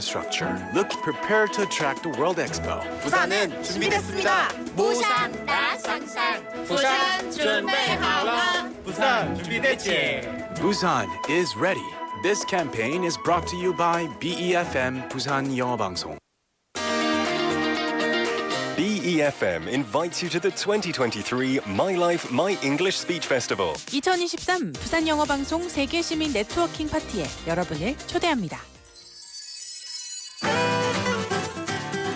structure. Look prepared to attract the World Expo. 부산은 준비됐습니다. 모산 나 상상. 부산 준비하라. 부산 준비됐지. Busan is ready. This campaign is brought to you by befm 부산영어방송. befm invites you to the 2023 My Life, My English Speech Festival. 2023 부산영어방송 세계시민 네트워킹 파티에 여러분을 초대합니다.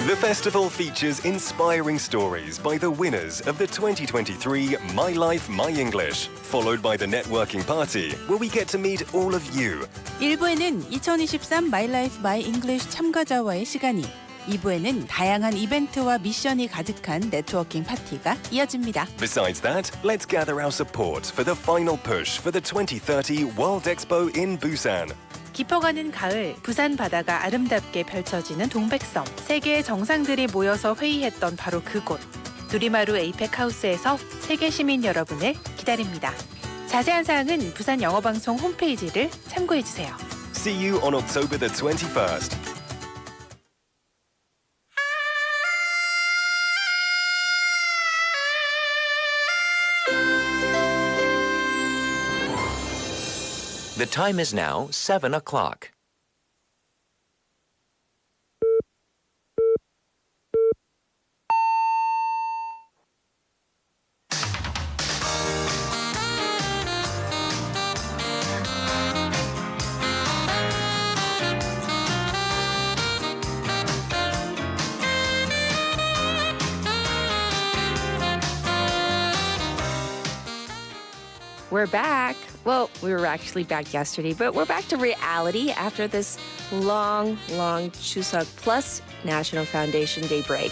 The festival features inspiring stories by the winners of the 2023 My Life, My English, followed by the networking party, where we get to meet all of you. 1부에는 2023 My Life, My English 참가자와의 시간이, 2부에는 다양한 이벤트와 미션이 가득한 네트워킹 파티가 이어집니다. Besides that, let's gather our support for the final push for the 2030 World Expo in Busan. 깊어가는 가을, 부산 바다가 아름답게 펼쳐지는 동백섬. 세계의 정상들이 모여서 회의했던 바로 그곳. 두리마루 에이펙 하우스에서 세계 시민 여러분을 기다립니다. 자세한 사항은 부산 영어방송 홈페이지를 참고해주세요. See you on October the 21st. The time is now 7 o'clock. We're back. Well, we were actually back yesterday, but we're back to reality after this long Chuseok plus National Foundation Day break.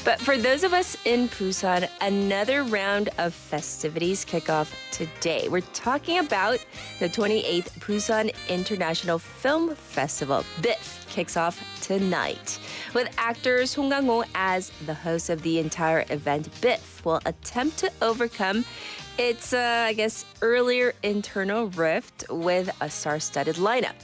But for those of us in Busan, another round of festivities kick off today. We're talking about the 28th Busan International Film Festival. BIF kicks off tonight. With actor Song Kang-ho as the host of the entire event, BIF will attempt to overcome its, earlier internal rift with a star-studded lineup.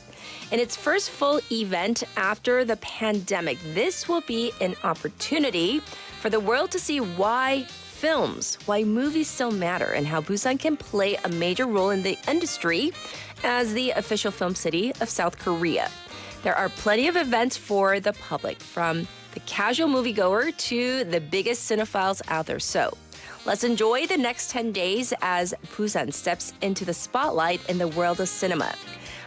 In its first full event after the pandemic, this will be an opportunity for the world to see why movies still matter, and how Busan can play a major role in the industry as the official film city of South Korea. There are plenty of events for the public, from the casual moviegoer to the biggest cinephiles out there. So let's enjoy the next 10 days as Busan steps into the spotlight in the world of cinema.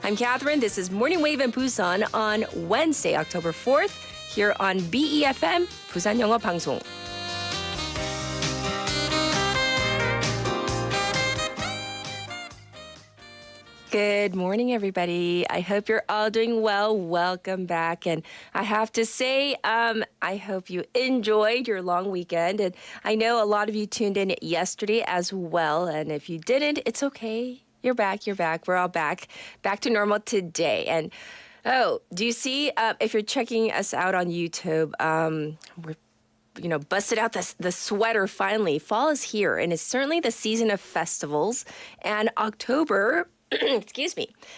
I'm Catherine. This is Morning Wave in Busan on Wednesday, October 4th, here on befm 부산영어방송. Good morning, everybody. I hope you're all doing well. Welcome back. And I have to say, I hope you enjoyed your long weekend. And I know a lot of you tuned in yesterday as well. And if you didn't, it's okay. You're back. We're all back to normal today. And do you see, if you're checking us out on YouTube, we're busted out the sweater finally. Fall is here, and it's certainly the season of festivals. And October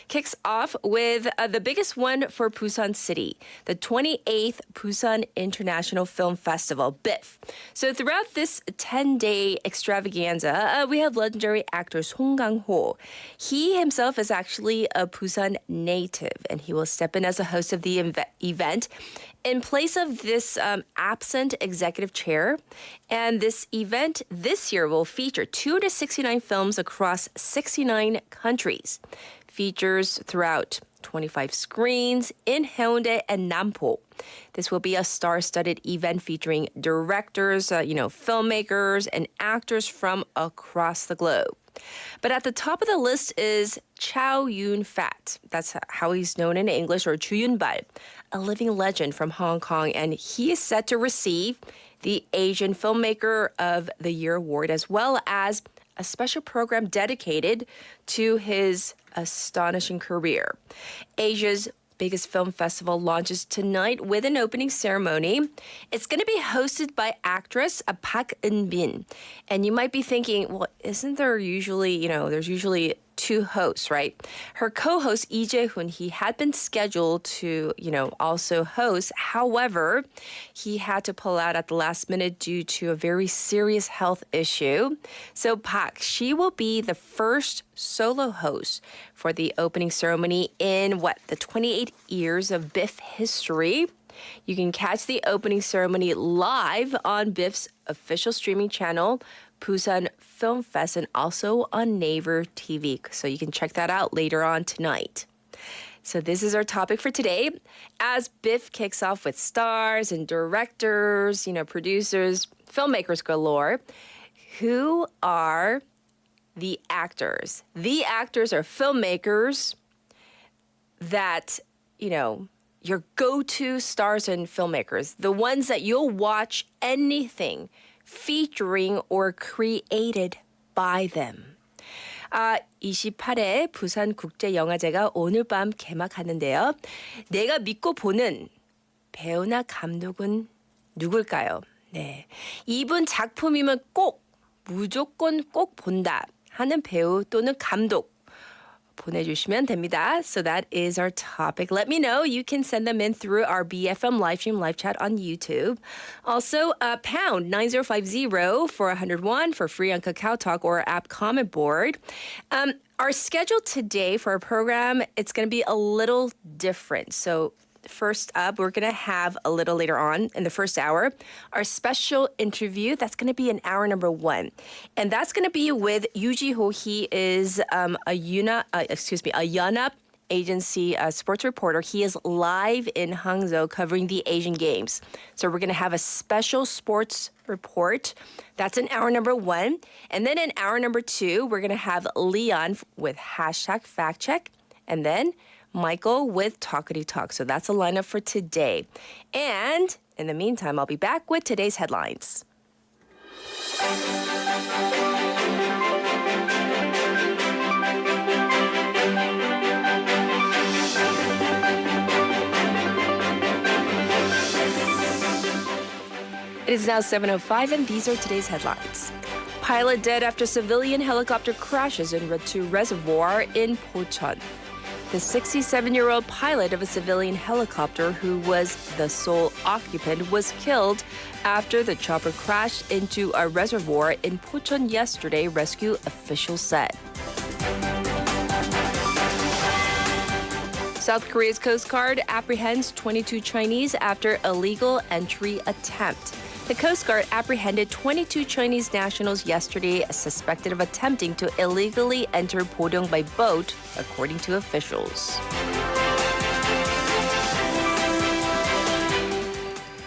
kicks off with the biggest one for Busan City, the 28th Busan International Film Festival, BIF. So throughout this 10-day extravaganza, we have legendary actor Song Kang-ho. He himself is actually a Busan native, and he will step in as a host of the event in place of this absent executive chair. And this event this year will feature 269 films across 69 countries. Features throughout 25 screens in Haeundae and Nampo. This will be a star-studded event featuring directors, filmmakers, and actors from across the globe. But at the top of the list is Chow Yun-fat. That's how he's known in English, or Chu Yun-bal, a living legend from Hong Kong, and he is set to receive the Asian Filmmaker of the Year award, as well as a special program dedicated to his astonishing career. Asia's biggest film festival launches tonight with an opening ceremony. It's going to be hosted by actress Park Eun-bin. And you might be thinking, well, isn't there usually, there's usually two hosts, right? Her co-host Lee Jae-hoon, he had been scheduled to, also host. However, he had to pull out at the last minute due to a very serious health issue. So Park, she will be the first solo host for the opening ceremony in the 28 years of BIF history. You can catch the opening ceremony live on BIF's official streaming channel, Busan Film Fest, and also on Naver TV. So you can check that out later on tonight. So this is our topic for today. As BIF kicks off with stars and directors, producers, filmmakers galore, who are the actors? The actors are filmmakers that, your go-to stars and filmmakers, the ones that you'll watch anything featuring or created by them. 28회 부산국제영화제가 오늘 밤 개막하는데요. 내가 믿고 보는 배우나 감독은 누굴까요? 네, 이분 작품이면 무조건 꼭 본다 하는 배우 또는 감독 보내주시면 됩니다. So that is our topic. Let me know. You can send them in through our BFM live stream live chat on YouTube. Also, pound 9050 for 101 for free on Kakao Talk or app comment board. Our schedule today for our program, it's going to be a little different. So first up, we're going to have a little later on in the first hour, our special interview. That's going to be in hour number 1. And that's going to be with Yoo Ji-ho. He is a Yonhap agency sports reporter. He is live in Hangzhou covering the Asian Games. So we're going to have a special sports report. That's in hour number 1. And then in hour number 2, we're going to have Leon with #FactCheck. And then Michael with Talkity Talk. So that's a lineup for today. And in the meantime, I'll be back with today's headlines. It is now 7:05 and these are today's headlines. Pilot dead after civilian helicopter crashes in Retu Reservoir in Pocheon. The 67-year-old pilot of a civilian helicopter who was the sole occupant was killed after the chopper crashed into a reservoir in Pocheon yesterday, rescue officials said. South Korea's Coast Guard apprehends 22 Chinese after illegal entry attempt. The Coast Guard apprehended 22 Chinese nationals yesterday suspected of attempting to illegally enter Podong by boat, according to officials.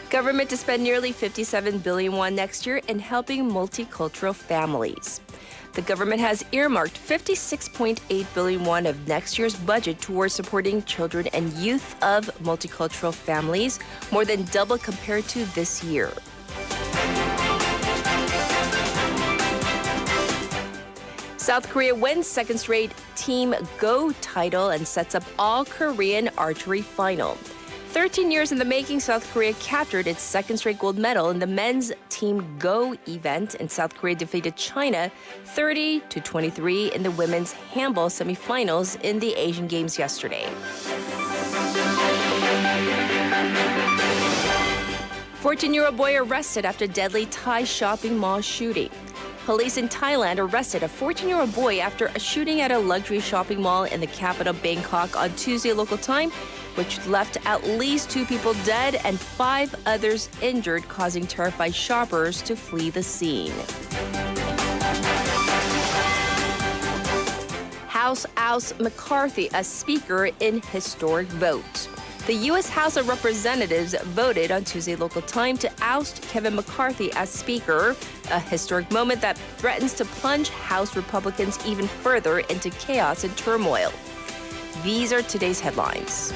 Government to spend nearly 57 billion won next year in helping multicultural families. The government has earmarked 56.8 billion won of next year's budget towards supporting children and youth of multicultural families, more than double compared to this year. South Korea wins second straight Team Go title and sets up all-Korean archery final. 13 years in the making, South Korea captured its second straight gold medal in the men's Team Go event, and South Korea defeated China 30-23 in the women's handball semifinals in the Asian Games yesterday. 14-year-old boy arrested after deadly Thai shopping mall shooting. Police in Thailand arrested a 14-year-old boy after a shooting at a luxury shopping mall in the capital Bangkok on Tuesday local time, which left at least 2 people dead and 5 others injured, causing terrified shoppers to flee the scene. House ousts McCarthy as Speaker in historic vote. The U.S. House of Representatives voted on Tuesday local time to oust Kevin McCarthy as Speaker, a historic moment that threatens to plunge House Republicans even further into chaos and turmoil. These are today's headlines.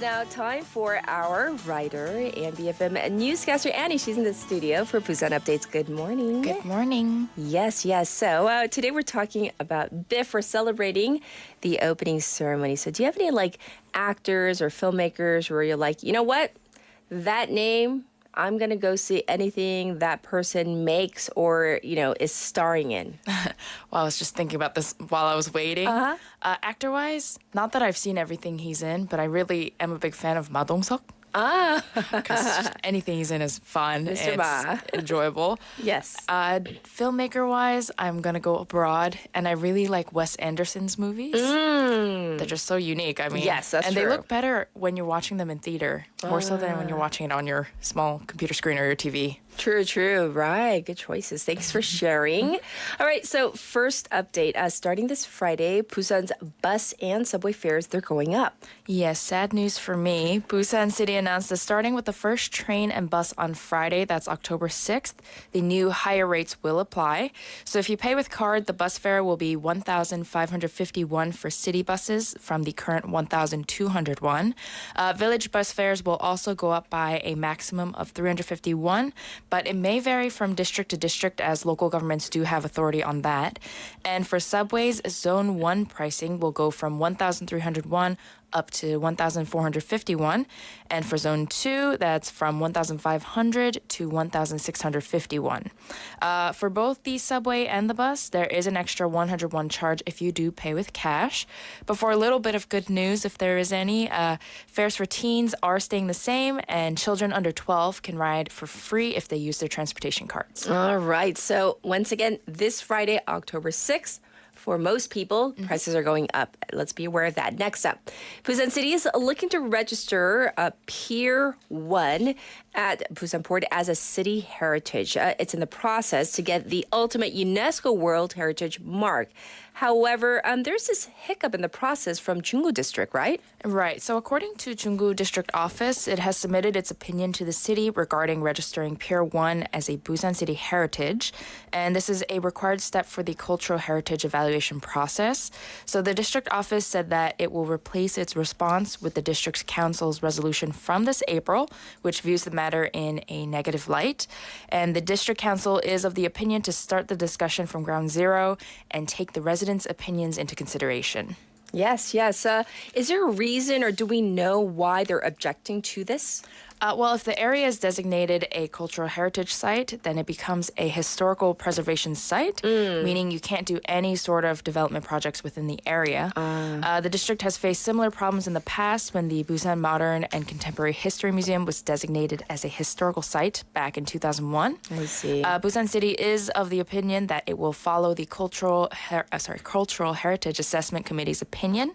now time for our writer and BFM newscaster Annie. She's in the studio for Busan Updates. Good morning. Good morning. Yes. So today we're talking about BIF. We're celebrating the opening ceremony. So do you have any actors or filmmakers where you're like, you know what, that name, I'm going to go see anything that person makes or, is starring in? Well, I was just thinking about this while I was waiting. Actor-wise, not that I've seen everything he's in, but I really am a big fan of Ma Dong-seok. Because anything he's in is fun. Mr. Ma. It's enjoyable. Yes. Filmmaker-wise, I'm going to go abroad, and I really like Wes Anderson's movies. They're just so unique. I mean, yes, that's and true. they look better when you're watching them in theater, more so than when you're watching it on your small computer screen or your TV. True. Right. Good choices. Thanks for sharing. All right. So first update. Starting this Friday, Busan's bus and subway fares, they're going up. Yes, sad news for me. Busan City announced that starting with the first train and bus on Friday, that's October 6th, the new higher rates will apply. So if you pay with card, the bus fare will be 1,551 for city buses from the current 1,201. Village bus fares will also go up by a maximum of 351, but it may vary from district to district as local governments do have authority on that. And for subways, Zone 1 pricing will go from 1,301 up to 1,451. And for Zone 2, that's from 1,500 to 1,651. For both the subway and the bus, there is an extra 101 charge if you do pay with cash. But for a little bit of good news, if there is any, fares for teens are staying the same, and children under 12 can ride for free if they use their transportation cards. All right. So once again, this Friday, October 6th, for most people, prices are going up. Let's be aware of that. Next up, Busan City is looking to register Pier 1 at Busan Port as a city heritage. It's in the process to get the ultimate UNESCO World Heritage mark. However, there's this hiccup in the process from Junggu District, right? Right. So according to Junggu District Office, it has submitted its opinion to the city regarding registering Pier 1 as a Busan City heritage. And this is a required step for the cultural heritage evaluation process. So the district office said that it will replace its response with the district's council's resolution from this April, which views the matter in a negative light. And the district council is of the opinion to start the discussion from ground zero and take the residents' opinions into consideration. Yes. Is there a reason, or do we know why they're objecting to this? Well, if the area is designated a cultural heritage site, then it becomes a historical preservation site, meaning you can't do any sort of development projects within the area. The district has faced similar problems in the past when the Busan Modern and Contemporary History Museum was designated as a historical site back in 2001. I see. Busan City is of the opinion that it will follow the Cultural Heritage Assessment Committee's opinion.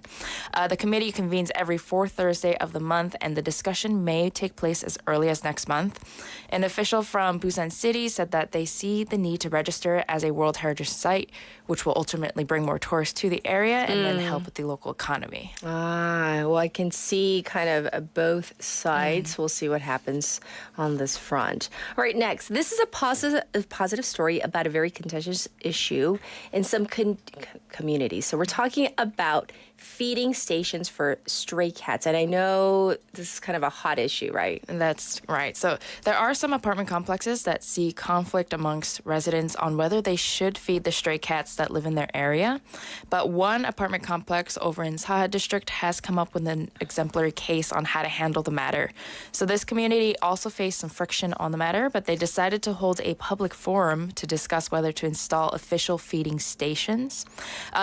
The committee convenes every fourth Thursday of the month, and the discussion may take place as early as next month. An official from Busan City said that they see the need to register as a World Heritage Site, which will ultimately bring more tourists to the area and then help with the local economy. Well, I can see kind of both sides. We'll see what happens on this front. All right, next. This is a positive story about a very contentious issue in some communities. So we're talking about feeding stations for stray cats. And I know this is kind of a hot issue, right? That's right. So there are some apartment complexes that see conflict amongst residents on whether they should feed the stray cats that live in their area. But one apartment complex over in Saha District has come up with an exemplary case on how to handle the matter. So this community also faced some friction on the matter, but they decided to hold a public forum to discuss whether to install official feeding stations.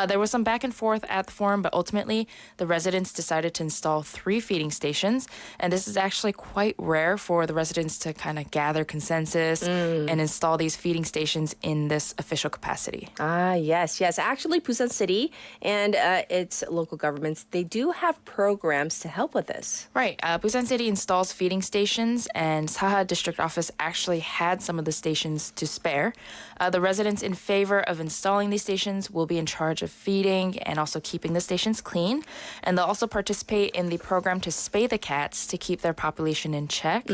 There was some back and forth at the forum, but ultimately the residents decided to install 3 feeding stations. And this is actually quite rare for the residents to kind of gather consensus and install these feeding stations in this official capacity. Yes. Actually, Busan City and its local governments, they do have programs to help with this. Right. Busan City installs feeding stations, and Saha District Office actually had some of the stations to spare. The residents in favor of installing these stations will be in charge of feeding and also keeping the stations hands clean. And they'll also participate in the program to spay the cats to keep their population in check.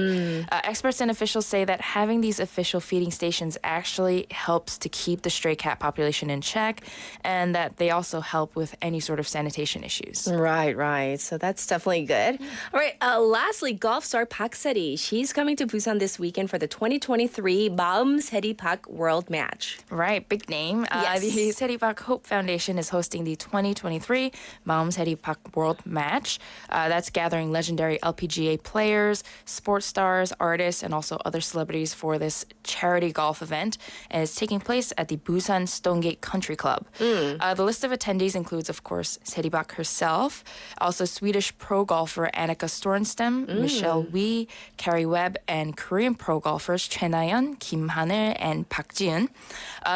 Experts and officials say that having these official feeding stations actually helps to keep the stray cat population in check, and that they also help with any sort of sanitation issues. Right. So that's definitely good. All right. Lastly, golf star Park Se-ri. She's coming to Busan this weekend for the 2023 마음 세리박 World Match. Right, big name. Yes. The 세리박 Hope Foundation is hosting the 2023 마음 세리박 World Match. That's gathering legendary LPGA players, sports stars, artists, and also other celebrities for this charity golf event. And it's taking place at the Busan Stonegate Country Club. The list of attendees includes, of course, 세리박 herself, also Swedish pro golfer Annika Stornstem, Michelle Wee, Carrie Webb, and Korean pro golfers Choi Na-yeon, Kim Han-il, and Park Ji-eun.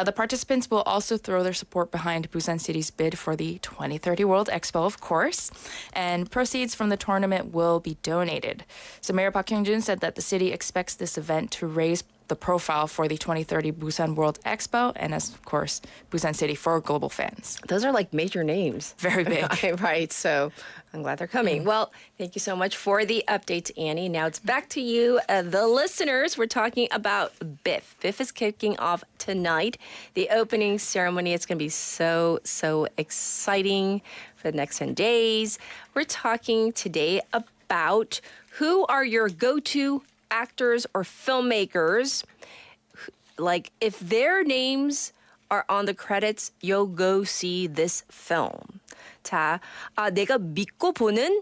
The participants will also throw their support behind Busan City's bid for the 2030 World Expo, of course, and proceeds from the tournament will be donated. So Mayor Park Hyung-jun said that the city expects this event to raise the profile for the 2030 Busan World Expo, and as, of course, Busan City for global fans. Those are like major names. Very big. Right. So I'm glad they're coming. Well, thank you so much for the updates, Annie. Now it's back to you, the listeners. We're talking about BIF. BIF is kicking off tonight. The opening ceremony, it's going to be so exciting for the next 10 days. We're talking today about who are your go-to actors or filmmakers. Like, if their names are on the credits, you'll go see this film. 자, 내가 믿고 보는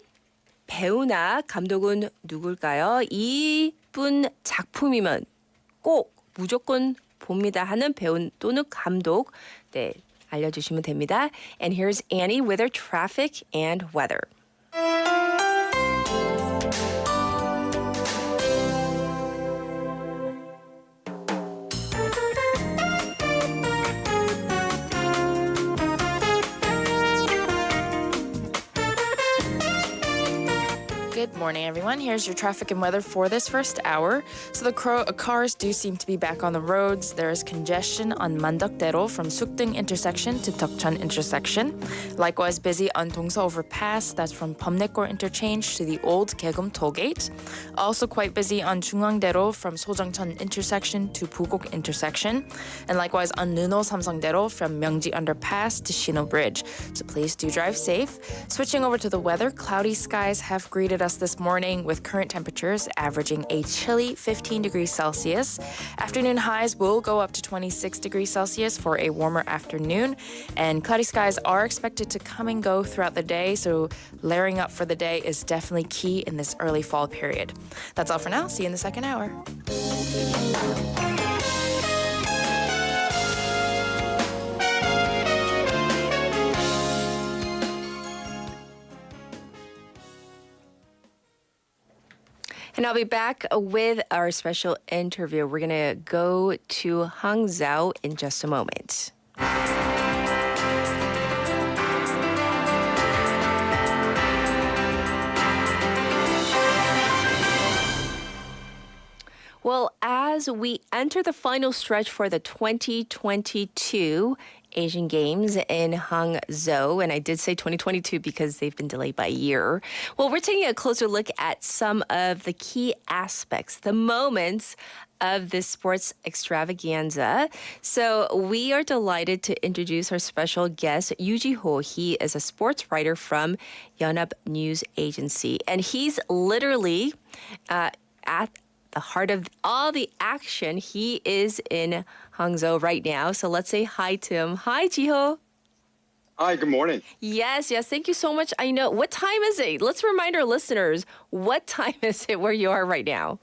배우나 감독은 누굴까요? 이분 작품이면 꼭 무조건 봅니다 하는 배우 또는 감독, 네, 알려주시면 됩니다. And here's Annie with her traffic and weather. Good morning, everyone. Here's your traffic and weather for this first hour. So the cars do seem to be back on the roads. There is congestion on Mandakdaero from Sukdung intersection to Deokcheon intersection. Likewise, busy on Dongso overpass. That's from Pyeongnekgor interchange to the old Gaegeum tollgate. Also quite busy on Jungangdaero from Sojangcheon intersection to Bugok intersection. And likewise on Nuno Samsangdaero from Myeongji underpass to Shino Bridge. So please do drive safe. Switching over to the weather, cloudy skies have greeted us this morning with current temperatures averaging a chilly 15 degrees Celsius. Afternoon highs will go up to 26 degrees Celsius for a warmer afternoon, and cloudy skies are expected to come and go throughout the day, so layering up for the day is definitely key in this early fall period. That's all for now. See you in the second hour. And I'll be back with our special interview. We're going to go to Hangzhou in just a moment. Well, as we enter the final stretch for the 2022 Asian Games in Hangzhou, and I did say 2022 because they've been delayed by a year. Well, we're taking a closer look at some of the key aspects, the moments of this sports extravaganza. So we are delighted to introduce our special guest, Yoo Ji-ho. He is a sports writer from Yonhap News Agency, and he's literally at the heart of all the action. He is in Hangzhou right now. So let's say hi to him. Hi, Ji-ho. Hi, good morning. Yes. Thank you so much. I know. What time is it? Let's remind our listeners, what time is it where you are right now?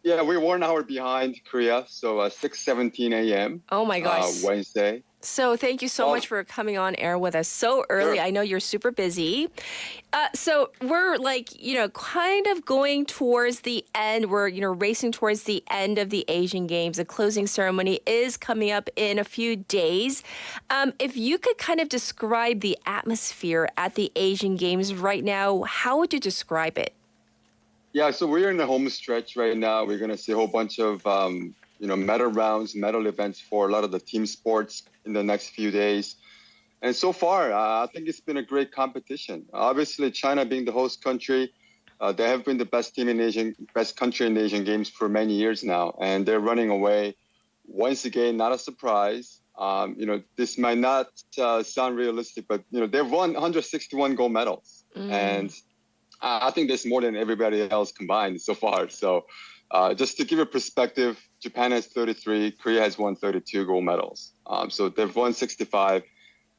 Yeah, we're 1 hour behind Korea, so 6:17 a.m. Oh my gosh. Wednesday. So thank you so much for coming on air with us so early. Sure. I know you're super busy. So we're kind of going towards the end. We're, racing towards the end of the Asian Games. The closing ceremony is coming up in a few days. If you could kind of describe the atmosphere at the Asian Games right now, how would you describe it? Yeah, so we're in the home stretch right now. We're going to see a whole bunch of, medal rounds, medal events for a lot of the team sports in the next few days. And so far, I think it's been a great competition. Obviously, China being the host country, they have been the best team in Asian, best country in Asian Games for many years now, and they're running away. Once again, not a surprise. This might not sound realistic, but they've won 161 gold medals, and I think there's more than everybody else combined so far. So, just to give a perspective, Japan has 33, Korea has won 32 gold medals. So they've won 65.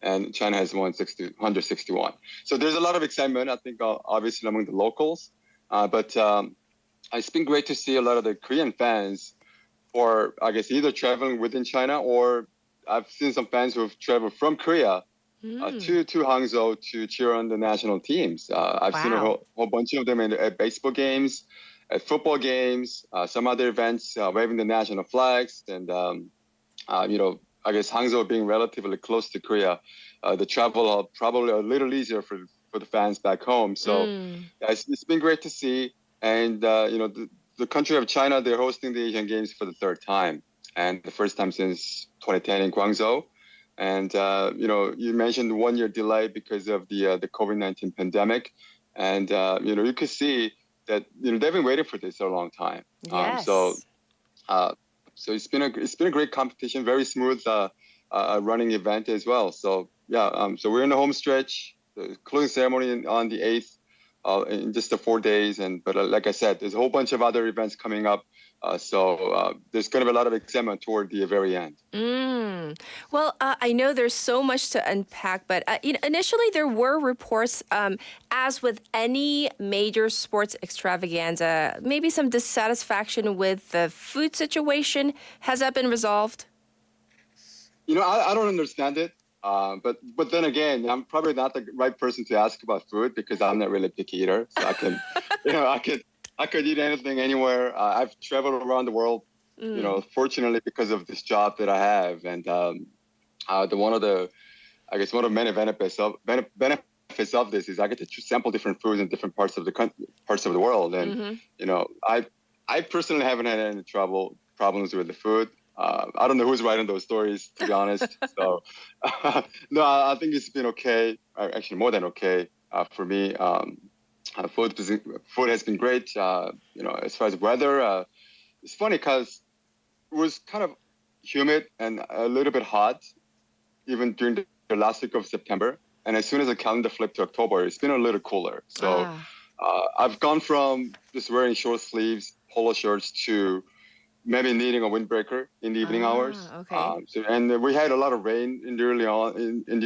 And China has won 161. So there's a lot of excitement, I think, obviously among the locals. But it's been great to see a lot of the Korean fans, or I guess either traveling within China, or I've seen some fans who have traveled from Korea to Hangzhou to cheer on the national teams. I've seen a whole bunch of them at baseball games, at football games, some other events, waving the national flags, and I guess Hangzhou being relatively close to Korea, the travel probably a little easier for the fans back home. So it's been great to see. And, the country of China, they're hosting the Asian Games for the third time, and the first time since 2010 in Guangzhou. And, you mentioned the 1 year delay because of the COVID-19 pandemic. And, you could see that, they've been waiting for this for a long time. Yes. So it's been a great competition, very smooth running event as well. So so we're in the home stretch, the closing ceremony on the 8th, in just the 4 days. But like I said, there's a whole bunch of other events coming up. So there's going to be a lot of excitement toward the very end. Well, I know there's so much to unpack, but initially there were reports, as with any major sports extravaganza, maybe some dissatisfaction with the food situation. Has that been resolved? I don't understand it. But then again, I'm probably not the right person to ask about food because I'm not really a picky eater. So I can, I could eat anything anywhere. I've traveled around the world, fortunately because of this job that I have. And one of the many benefits of this is I get to sample different foods in different parts of the world. And, I personally haven't had any problems with the food. I don't know who's writing those stories, to be honest. So, no, I think it's been okay. Actually, more than okay for me. Food has been great. As far as weather, it's funny because it was kind of humid and a little bit hot, even during the last week of September. And as soon as the calendar flipped to October, it's been a little cooler. So I've gone from just wearing short sleeves, polo shirts to maybe needing a windbreaker in the evening hours. Okay. And we had a lot of rain in the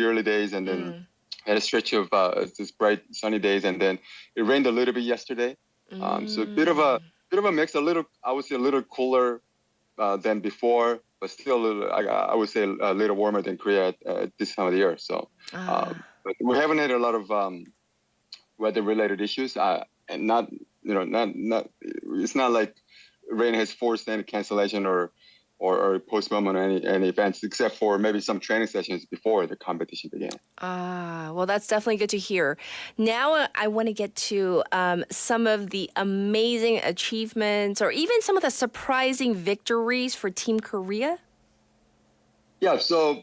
early days, and then had a stretch of just bright sunny days, and then it rained a little bit yesterday. So a bit of a mix, I would say a little cooler than before, but still a little, I would say a little warmer than Korea at this time of the year. So, but we haven't had a lot of weather-related issues, and not it's not like rain has forced any cancellation or postponement or any events, except for maybe some training sessions before the competition began. Well, that's definitely good to hear. Now I want to get to some of the amazing achievements or even some of the surprising victories for Team Korea. Yeah, so,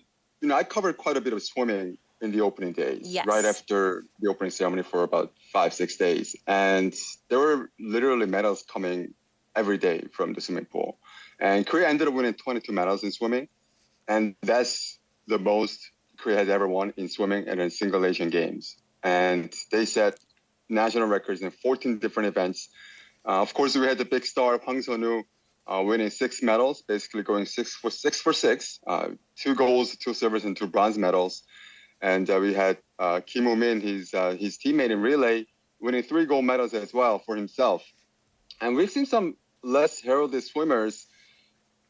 I covered quite a bit of swimming in the opening days, yes, right after the opening ceremony for about 5-6 days. And there were literally medals coming every day from the swimming pool. And Korea ended up winning 22 medals in swimming. And that's the most Korea has ever won in swimming and in single Asian Games. And they set national records in 14 different events. Of course, we had the big star, Hwang Sun-woo, winning 6 medals, basically going 6 for 6, 2 golds, 2 silvers, and 2 bronze medals. And we had Kim Woo-min, his teammate in relay, winning 3 gold medals as well for himself. And we've seen some less heralded swimmers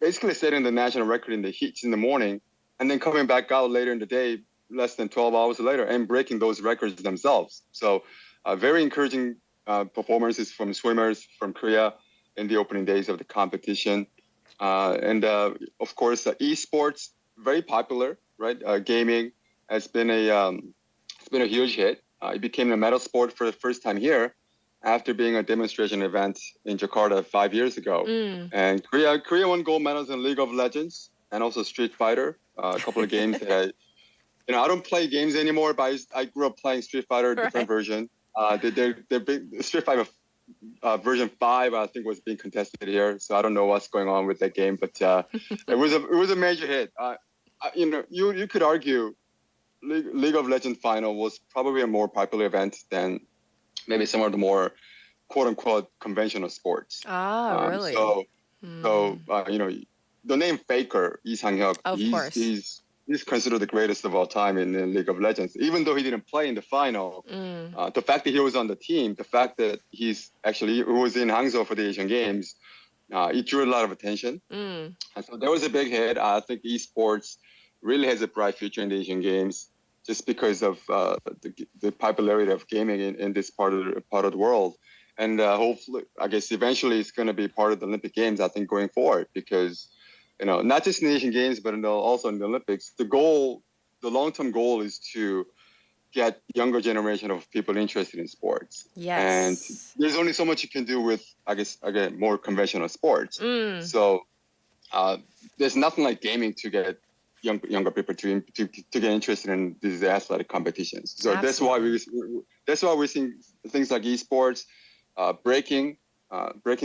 basically setting the national record in the heats in the morning and then coming back out later in the day, less than 12 hours later, and breaking those records themselves. So very encouraging performances from swimmers from Korea in the opening days of the competition. And of course, esports, very popular, right? Gaming has been it's been a huge hit. It became a medal sport for the first time here, after being a demonstration event in Jakarta 5 years ago. And Korea won gold medals in League of Legends and also Street Fighter, a couple of games that I don't play games anymore, but I grew up playing Street Fighter, different version. They're big, Street Fighter version 5, I think, was being contested here. So I don't know what's going on with that game, but it was a major hit. You could argue League of Legends final was probably a more popular event than maybe some of the more quote unquote conventional sports. Really? So the name Faker, Lee Sang-hyuk, Of course. He's considered the greatest of all time in League of Legends. Even though he didn't play in the final, the fact that he was on the team, the fact that he was in Hangzhou for the Asian Games, it drew a lot of attention. And so that was a big hit. I think esports really has a bright future in the Asian Games just because of the popularity of gaming in this part of the world. And hopefully, I guess eventually it's going to be part of the Olympic Games, I think, going forward, because not just in the Asian Games, but also in the Olympics. The long-term goal is to get younger generation of people interested in sports. Yes. And there's only so much you can do with, I guess, again, more conventional sports. So there's nothing like gaming to get younger people to get interested in these athletic competitions. So that's why we're seeing things like esports, breaking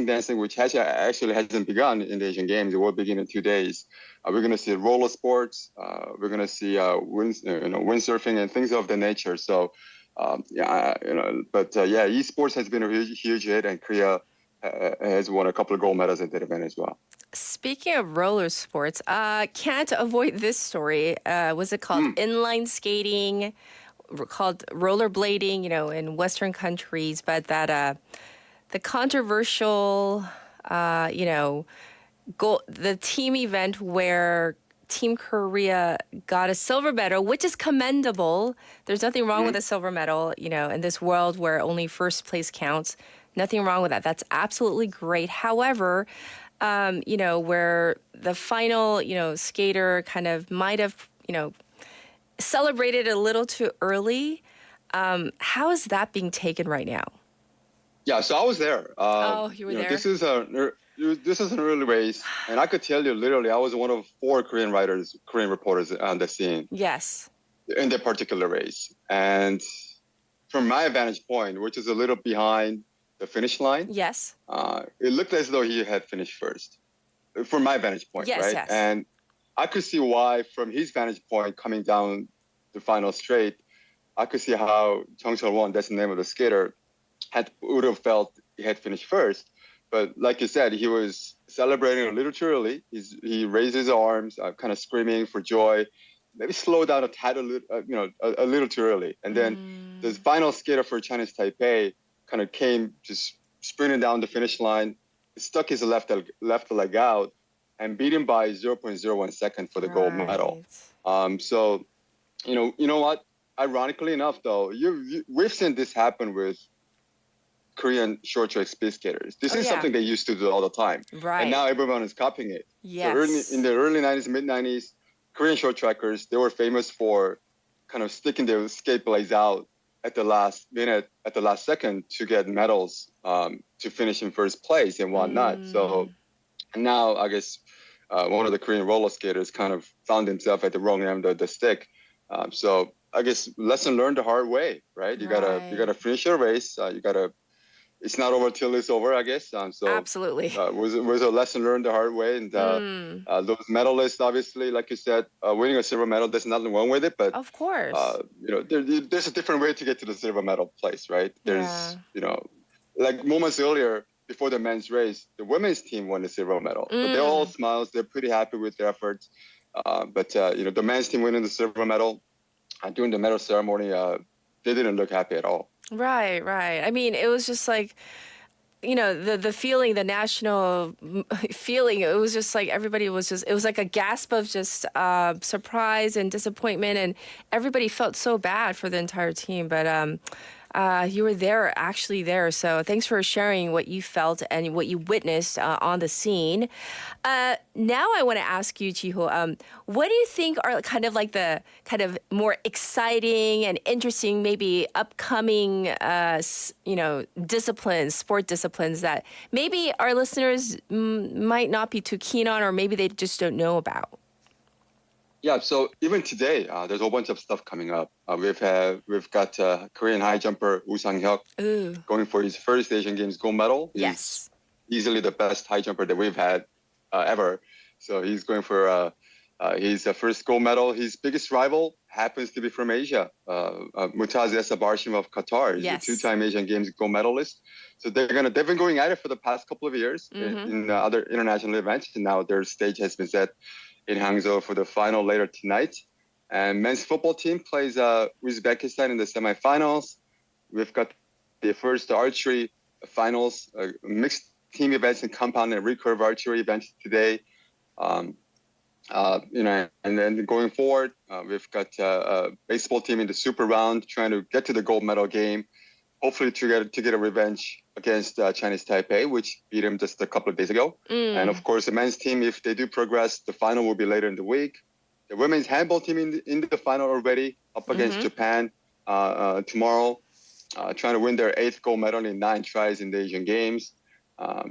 dancing, which actually hasn't begun in the Asian Games. It will begin in 2 days. We're going to see roller sports. We're going to see windsurfing and things of that nature. So, esports has been a huge hit, and Korea has won a couple of gold medals at that event as well. Speaking of roller sports, can't avoid this story. Was it called inline skating, called rollerblading, in Western countries, but that the controversial, the team event where Team Korea got a silver medal, which is commendable. There's nothing wrong with a silver medal, in this world where only first place counts. Nothing wrong with that. That's absolutely great. However, where the final, skater kind of might have, celebrated a little too early. How is that being taken right now? Yeah, so I was there. You were there? This is an early race, and I could tell you literally, I was one of 4 Korean reporters on the scene. Yes. In that particular race, and from my vantage point, which is a little behind the finish line, yes, it looked as though he had finished first. From my vantage point, yes, right? Yes. And I could see why, from his vantage point, coming down the final straight, I could see how Jung Chul-won, that's the name of the skater, would have felt he had finished first. But like you said, he was celebrating a little too early. He raised his arms, kind of screaming for joy. Maybe slow down a little too early. And then the final skater for Chinese Taipei kind of came just sprinting down the finish line, stuck his left leg out, and beat him by 0.01 second for the gold medal. So, you know what? Ironically enough, though, we've seen this happen with Korean short track speed skaters. This is something they used to do all the time. Right. And now everyone is copying it. Yes. So in the early 90s, mid 90s, Korean short trackers, they were famous for kind of sticking their skate blades out at the last minute, at the last second to get medals, to finish in first place and whatnot. So now I guess one of the Korean roller skaters kind of found himself at the wrong end of the stick. So I guess lesson learned the hard way, right? You gotta finish your race. It's not over till it's over, I guess. So absolutely, was a lesson learned the hard way. And those medalists, obviously, like you said, winning a silver medal, there's nothing wrong with it. But of course, there's a different way to get to the silver medal place, right? There's like moments earlier before the men's race, the women's team won the silver medal. So they're all smiles. They're pretty happy with their efforts. But the men's team winning the silver medal during the medal ceremony, they didn't look happy at all. Right. I mean, it was just like, the feeling, the national feeling, it was just like everybody was just, it was like a gasp of just surprise and disappointment, and everybody felt so bad for the entire team. But you were actually there. So thanks for sharing what you felt and what you witnessed on the scene. Now I want to ask you, Jiho, what do you think are kind of like the kind of more exciting and interesting, maybe upcoming, disciplines, sport disciplines that maybe our listeners might not be too keen on, or maybe they just don't know about? Yeah, so even today, there's a whole bunch of stuff coming up. We've got Korean high jumper Woo Sang-hyuk Ooh. going for his first Asian Games gold medal. Yes. He's easily the best high jumper that we've had ever. So he's going for his first gold medal. His biggest rival happens to be from Asia. Mutaz Essa Barshim of Qatar is Yes. a two-time Asian Games gold medalist. So they've been going at it for the past couple of years in other international events, and now their stage has been set in Hangzhou for the final later tonight. And men's football team plays Uzbekistan in the semifinals. We've got the first archery finals, mixed team events and compound and recurve archery events today. And then going forward, we've got a baseball team in the super round trying to get to the gold medal game, hopefully to get a revenge against Chinese Taipei, which beat him just a couple of days ago. And of course, the men's team, if they do progress, the final will be later in the week. The women's handball team in the final already, up against Japan tomorrow, trying to win their 8th gold medal in 9 tries in the Asian Games.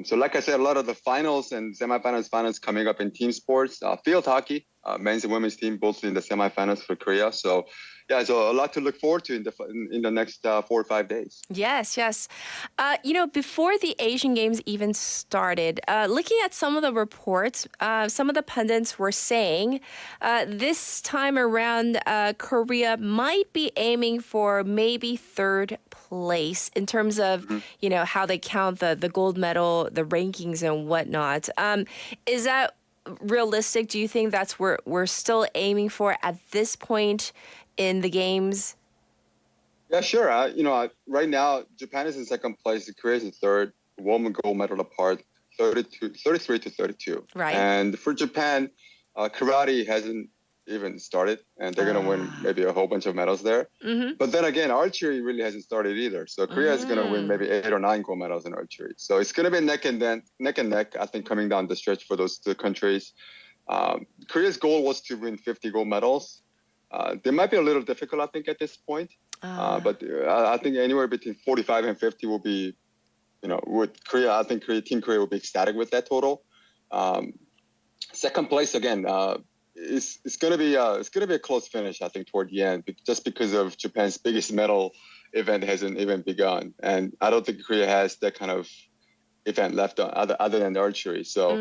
So like I said, a lot of the finals and semifinals, finals coming up in team sports. Field hockey, men's and women's team both in the semifinals for Korea. So yeah, so a lot to look forward to in the next 4 or 5 days. Yes, yes. Before the Asian Games even started, looking at some of the reports, some of the pundits were saying this time around, Korea might be aiming for maybe 3rd place in terms of, how they count the gold medal, the rankings and whatnot. Is that realistic? Do you think that's what we're still aiming for at this point in the games? Yeah, sure. Right now, Japan is in 2nd place. Korea is in 3rd. 1 gold medal apart, 33 to 32. Right. And for Japan, karate hasn't even started, and they're going to win maybe a whole bunch of medals there. But then again, archery really hasn't started either. So Korea is going to win maybe 8 or 9 gold medals in archery. So it's going to be neck and neck, I think, coming down the stretch for those 2 countries. Korea's goal was to win 50 gold medals. They might be a little difficult, I think, at this point. But I think anywhere between 45 and 50 will be, with Korea, I think Team Korea will be ecstatic with that total. 2nd place, again, it's going to be a close finish, I think, toward the end, just because of Japan's biggest medal event hasn't even begun. And I don't think Korea has that kind of event left other than archery. So,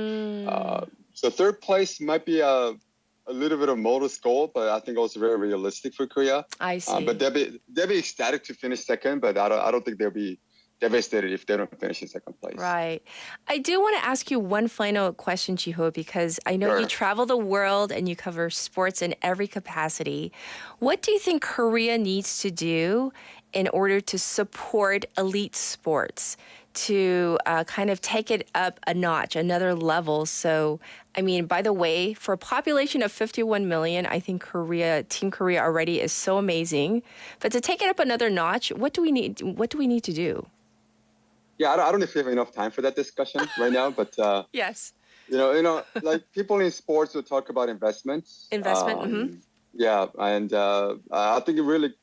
so 3rd place might be a little bit of modest goal, but I think also very realistic for Korea. I see. But they'll be ecstatic to finish 2nd, but I don't think they'll be devastated if they don't finish in 2nd place. Right. I do want to ask you one final question, Jiho, because I know you travel the world and you cover sports in every capacity. What do you think Korea needs to do in order to support elite sports, to kind of take it up a notch, another level? So, I mean, by the way, for a population of 51 million, I think Team Korea already is so amazing. But to take it up another notch, what do we need to do? Yeah, I don't know if we have enough time for that discussion right now, but Yes. Like people in sports will talk about investments. Investment. Yeah, and I think it really,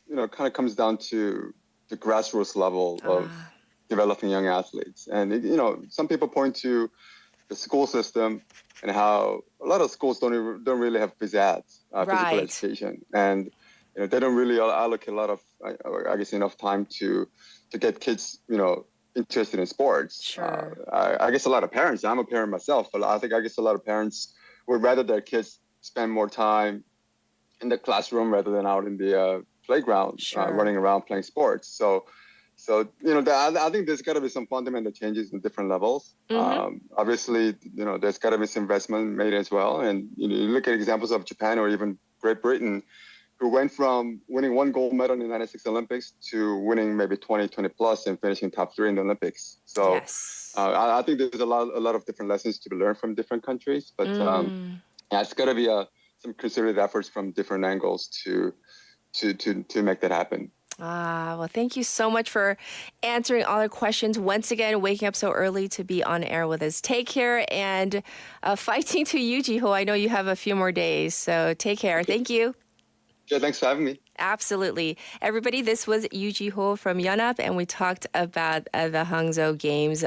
kind of comes down to the grassroots level of developing young athletes. And some people point to the school system and how a lot of schools don't really have phys ed, physical education, and they don't really allocate a lot of, I guess, enough time to get kids, interested in sports. Sure. I guess a lot of parents, I'm a parent myself, but I guess a lot of parents would rather their kids spend more time in the classroom rather than out in the playground, running around playing sports. So I think there's got to be some fundamental changes in different levels. Obviously, there's got to be some investment made as well. And you look at examples of Japan or even Great Britain, who went from winning 1 gold medal in the 96 Olympics to winning maybe 20 plus and finishing top 3 in the Olympics. So I think there's a lot of different lessons to be learned from different countries. But it's got to be some concerted efforts from different angles to make that happen. Well, thank you so much for answering all our questions. Once again, waking up so early to be on air with us. Take care, and fighting to you, Jiho. I know you have a few more days, so take care. Thank you. Yeah, thanks for having me. Absolutely. Everybody, this was Yoo Ji-ho from Yonhap, and we talked about the Hangzhou Games.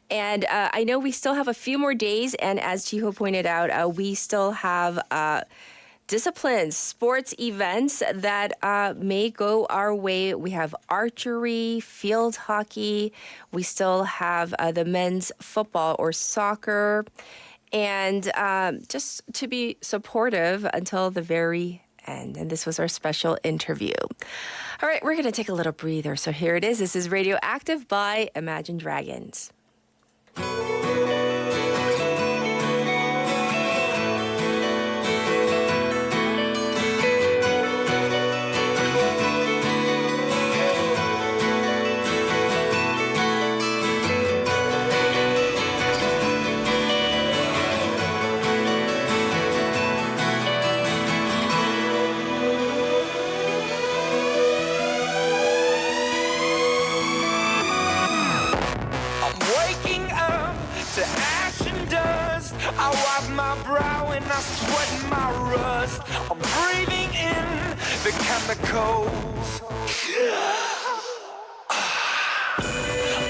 And I know we still have a few more days, and as Ji-ho pointed out, we still have disciplines, sports events that may go our way. We have archery, field hockey. We still have the men's football or soccer. And just to be supportive until the very end. And this was our special interview. All right, we're going to take a little breather. So here it is. This is Radioactive by Imagine Dragons. I wipe my brow and I sweat my rust. I'm breathing in the chemicals.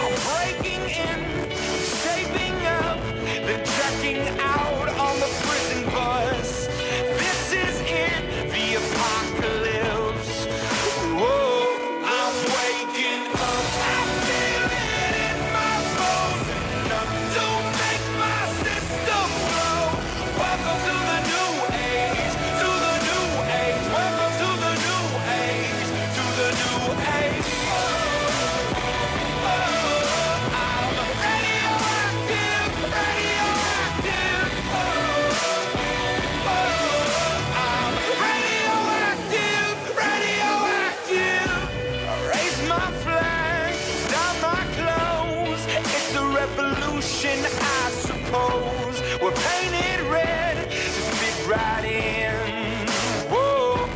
I'm breaking in, shaping up, then checking out on the prison bus. This is it, the apocalypse. Whoa, I'm waking up. I feel it in my bones. Enough to make my system blow. Welcome to the new age, to the new age. Welcome to the new age, to the new age. I'm radioactive, radioactive. I'm radioactive, radioactive. Raise my flag, down my clothes. It's a revolution, I suppose. We're painted red to fit right in. Whoa.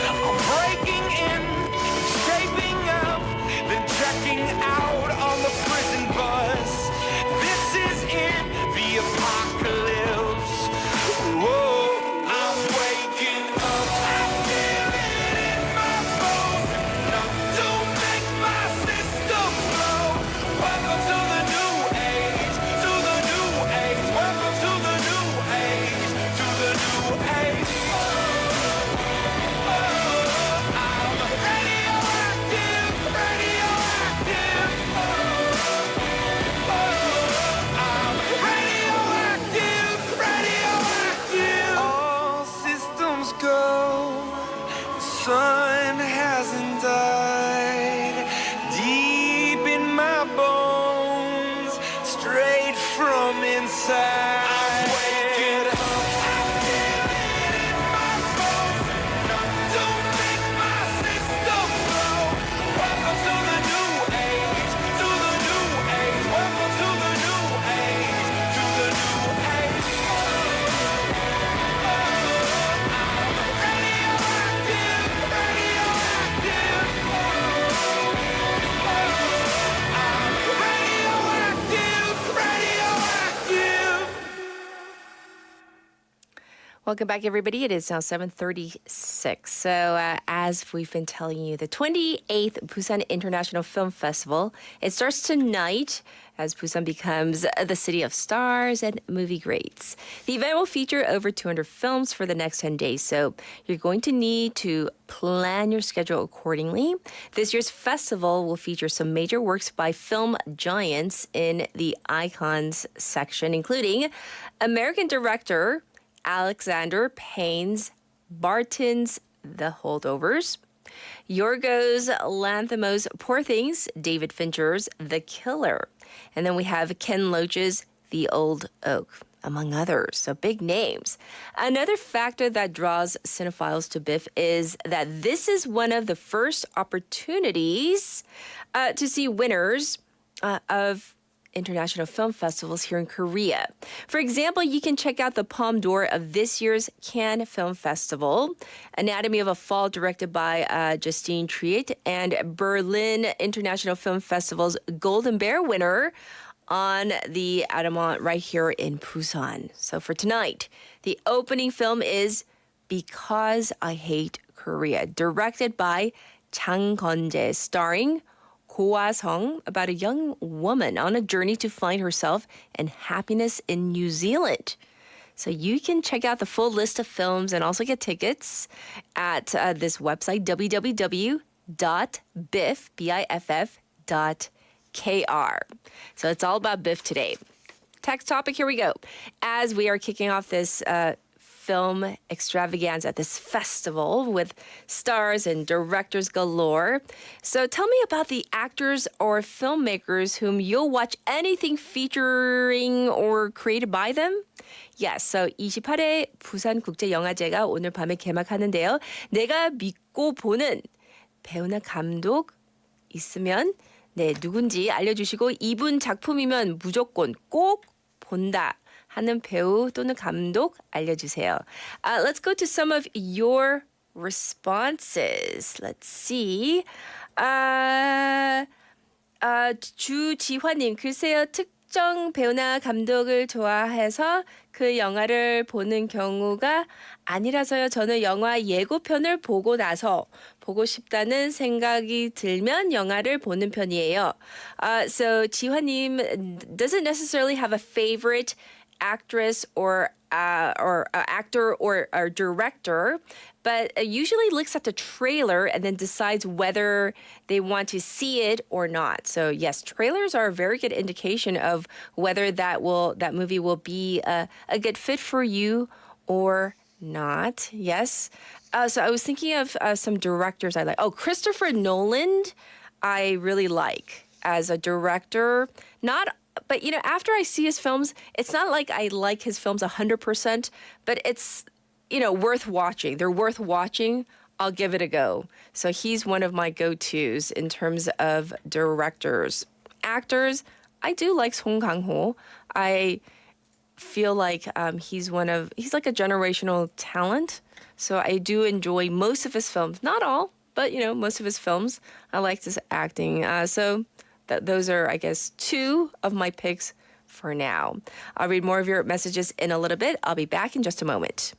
I'm breaking in, shaping up, then checking out on the prison bus. This is it, the apocalypse. Whoa, I'm waking up. I feel it in my bones. Enough to make my system blow. Welcome to the new age, to the new age. Welcome to the new age, to the new age. I'm radioactive, radioactive. I'm radioactive, radioactive. All systems go. The sun hasn't died. Deep in my bones, straight from inside. I'm waking up. I feel it in my bones. Enough to make my system blow. Welcome to the new age, to the new age. Welcome to the new age, to the new age. I'm radioactive, radioactive. I'm radioactive, radioactive. Welcome back, everybody. It is now 7:36. So as we've been telling you, the 28th Busan International Film Festival, it starts tonight as Busan becomes the city of stars and movie greats. The event will feature over 200 films for the next 10 days, so you're going to need to plan your schedule accordingly. This year's festival will feature some major works by film giants in the icons section, including American director Alexander Payne's Barton's The Holdovers, Yorgos Lanthimos' Poor Things, David Fincher's The Killer, and then we have Ken Loach's The Old Oak, among others. So big names. Another factor that draws cinephiles to BIF is that this is one of the first opportunities to see winners of international film festivals here in Korea. For example, you can check out the Palme d'Or of this year's Cannes Film Festival, Anatomy of a Fall directed by Justine Triet, and Berlin International Film Festival's Golden Bear winner on the Adamant right here in Busan. So for tonight, the opening film is Because I Hate Korea, directed by Chang Geon-jae, starring Go Ah-sung, about a young woman on a journey to find herself and happiness in New Zealand. So you can check out the full list of films and also get tickets at this website, www.biff.kr. So it's all about Biff today. Text topic, here we go. As we are kicking off this film extravaganza, this festival with stars and directors galore. So tell me about the actors or filmmakers whom you'll watch anything featuring or created by them. Yes, so 28회 부산국제영화제가 오늘 밤에 개막하는데요. 내가 믿고 보는 배우나 감독 있으면 네, 누군지 알려주시고 이분 작품이면 무조건 꼭 본다 하는 배우 또는 감독 알려주세요. Let's go to some of your responses. Let's see. 주지환님, 글쎄요. 특정 배우나 감독을 좋아해서 그 영화를 보는 경우가 아니라서요. 저는 영화 예고편을 보고 나서 보고 싶다는 생각이 들면 영화를 보는 편이에요. So 지환님 doesn't necessarily have a favorite actress or actor or director, but usually looks at the trailer and then decides whether they want to see it or not. So yes, trailers are a very good indication of whether that movie will be a good fit for you or not. Yes. So I was thinking of some directors I like. Oh, Christopher Nolan, I really like as a director. But, after I see his films, it's not like I like his films 100%, but it's, worth watching. They're worth watching. I'll give it a go. So he's one of my go-tos in terms of directors. Actors, I do like Song Kang-ho. I feel like he's like a generational talent. So I do enjoy most of his films. Not all, but, most of his films. I like his acting. Those are, I guess, two of my picks for now. I'll read more of your messages in a little bit. I'll be back in just a moment.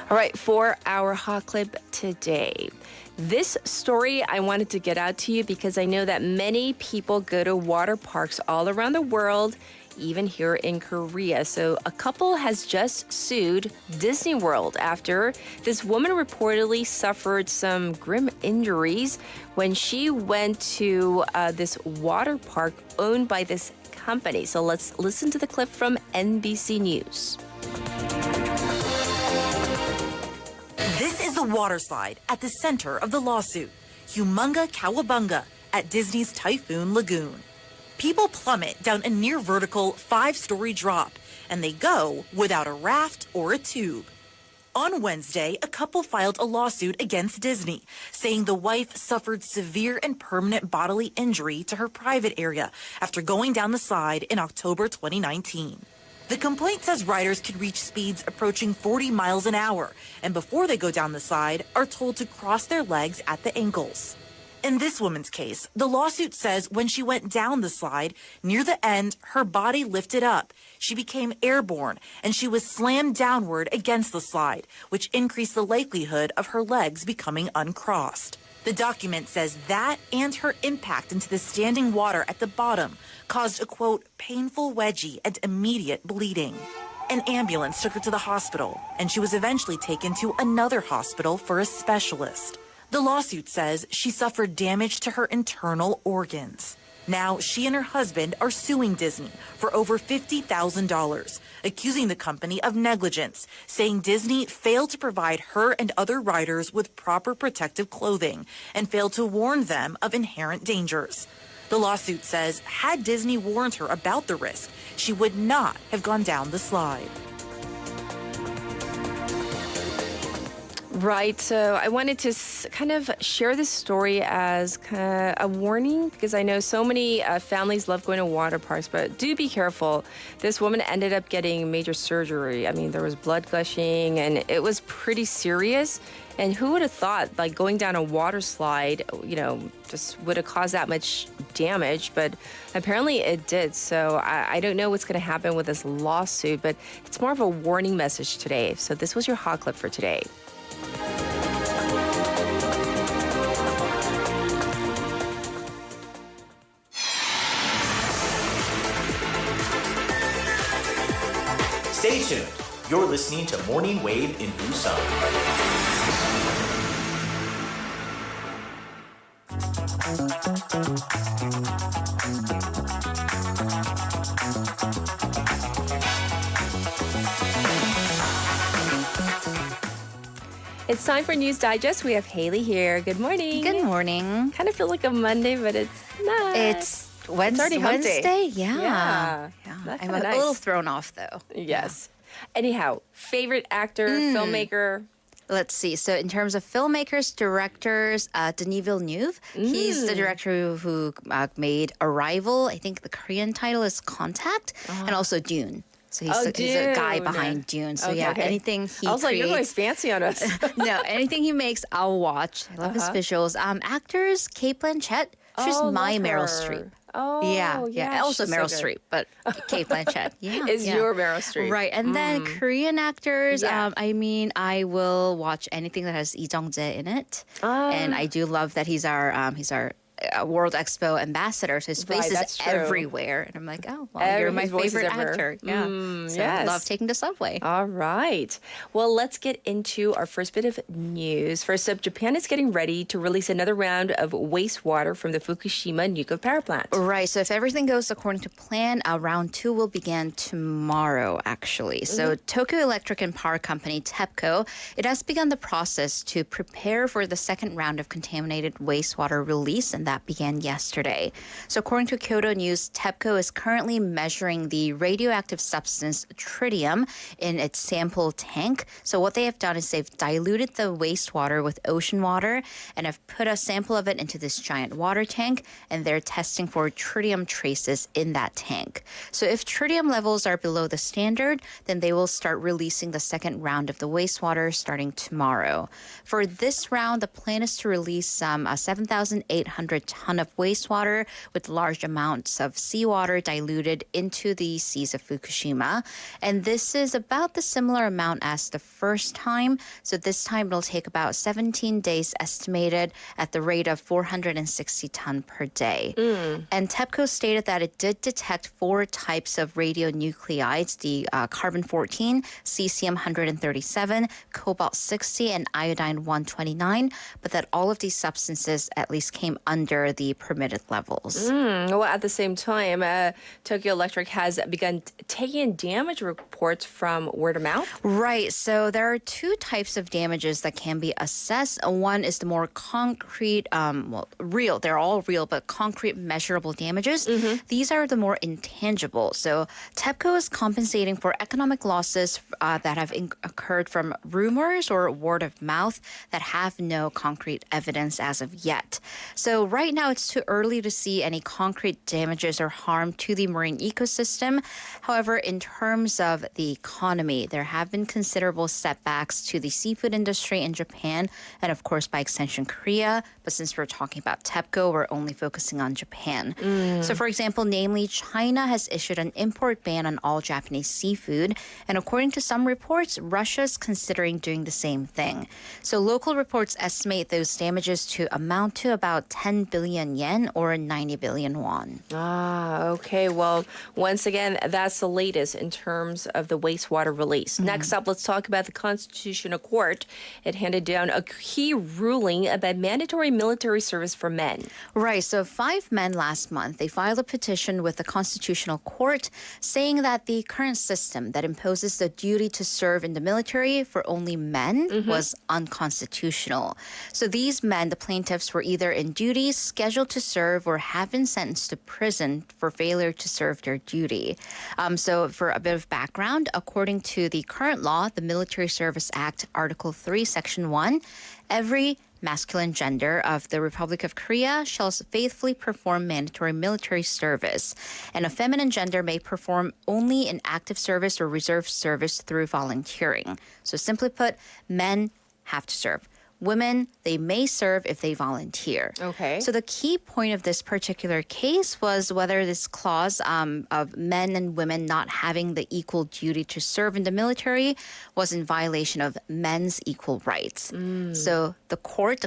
All right, for our hot clip today. This story I wanted to get out to you because I know that many people go to water parks all around the world, even here in Korea. So a couple has just sued Disney World after this woman reportedly suffered some grim injuries when she went to this water park owned by this company. So let's listen to the clip from NBC News. This is the water slide at the center of the lawsuit, Humunga Kawabunga at Disney's Typhoon Lagoon. People plummet down a near-vertical 5-story drop, and they go without a raft or a tube. On Wednesday, a couple filed a lawsuit against Disney, saying the wife suffered severe and permanent bodily injury to her private area after going down the slide in October 2019. The complaint says riders could reach speeds approaching 40 miles an hour, and before they go down the slide, are told to cross their legs at the ankles. In this woman's case, the lawsuit says when she went down the slide, near the end, her body lifted up. She became airborne, and she was slammed downward against the slide, which increased the likelihood of her legs becoming uncrossed. The document says that and her impact into the standing water at the bottom caused a, quote, painful wedgie and immediate bleeding. An ambulance took her to the hospital, and she was eventually taken to another hospital for a specialist. The lawsuit says she suffered damage to her internal organs. Now, she and her husband are suing Disney for over $50,000, accusing the company of negligence, saying Disney failed to provide her and other riders with proper protective clothing and failed to warn them of inherent dangers. The lawsuit says had Disney warned her about the risk, she would not have gone down the slide. Right, so I wanted to kind of share this story as kind of a warning because I know so many families love going to water parks, but do be careful. This woman ended up getting major surgery. I mean, there was blood gushing and it was pretty serious. And who would have thought like going down a water slide, just would have caused that much damage, but apparently it did. So I don't know what's going to happen with this lawsuit, but it's more of a warning message today. So this was your hot clip for today. Stay tuned. You're listening to Morning Wave in Busan. It's time for News Digest. We have Haley here. Good morning. Good morning. Kind of feel like a Monday, but it's not. It's Wednesday. Yeah. That's I'm kinda a nice. little thrown off though. Yes. Anyhow, favorite actor, filmmaker? Let's see. So in terms of filmmakers, directors, Denis Villeneuve, he's the director who made Arrival. I think the Korean title is Contact, and also Dune. So he's a guy behind Dune. So anything he I was like, you're going creates. fancy on us. No, anything he makes, I'll watch. I love his visuals. Actors, Kate Blanchett. She's my Meryl Streep. Oh, yeah. Also she's Meryl so good. Streep, but Kate Blanchett. Yeah, Is your Meryl Streep. right? And then Korean actors. Yeah. I will watch anything that has Lee Jung-jae in it, and I do love that he's our World Expo ambassador. So his face that's is true. everywhere, and I'm like, oh, well, you're my His voice is favorite everywhere. actor. Yeah, so yes. I love taking the subway. All right. Well, let's get into our first bit of news. First up, Japan is getting ready to release another round of wastewater from the Fukushima nuclear power plant. Right. So if everything goes according to plan, round 2 will begin tomorrow, actually. So Tokyo Electric and Power Company, TEPCO, it has begun the process to prepare for the second round of contaminated wastewater release, and that began yesterday. So according to Kyodo News, TEPCO is currently measuring the radioactive substance tritium in its sample tank. So what they have done is they've diluted the wastewater with ocean water and have put a sample of it into this giant water tank, and they're testing for tritium traces in that tank. So if tritium levels are below the standard, then they will start releasing the second round of the wastewater starting tomorrow. For this round, the plan is to release 7,800 ton of wastewater with large amounts of seawater diluted into the seas of Fukushima. And this is about the similar amount as the first time. So this time it'll take about 17 days estimated at the rate of 460 ton per day. And TEPCO stated that it did detect 4 types of radionuclides, the carbon-14, cesium-137, cobalt-60, and iodine-129, but that all of these substances at least came under the permitted levels. Well, at the same time, Tokyo Electric has begun taking damage reports from word of mouth. Right. So there are 2 types of damages that can be assessed. One is the more concrete, real. They're all real, but concrete measurable damages. These are the more intangible. So TEPCO is compensating for economic losses that have occurred from rumors or word of mouth that have no concrete evidence as of yet. So right now it's too early to see any concrete damages or harm to the marine ecosystem. However, in terms of the economy, there have been considerable setbacks to the seafood industry in Japan and, of course, by extension, Korea. But since we're talking about TEPCO, we're only focusing on Japan. So, for example, namely, China has issued an import ban on all Japanese seafood. And according to some reports, Russia's considering doing the same thing. So local reports estimate those damages to amount to about 10 billion yen or 90 billion won. Okay. Well, once again, that's the latest in terms of the wastewater release. Next up, let's talk about the Constitutional Court. It handed down a key ruling about mandatory military service for men. Right. So 5 men last month, they filed a petition with the Constitutional Court saying that the current system that imposes the duty to serve in the military for only men was unconstitutional. So these men, the plaintiffs, were either in duty, scheduled to serve, or have been sentenced to prison for failure to serve their duty. So for a bit of background, according to the current law, the Military Service Act, Article 3, Section 1, every masculine gender of the Republic of Korea shall faithfully perform mandatory military service, and a feminine gender may perform only in active service or reserve service through volunteering. So simply put, men have to serve. women, they may serve if they volunteer. Okay. So the key point of this particular case was whether this clause of men and women not having the equal duty to serve in the military was in violation of men's equal rights. So the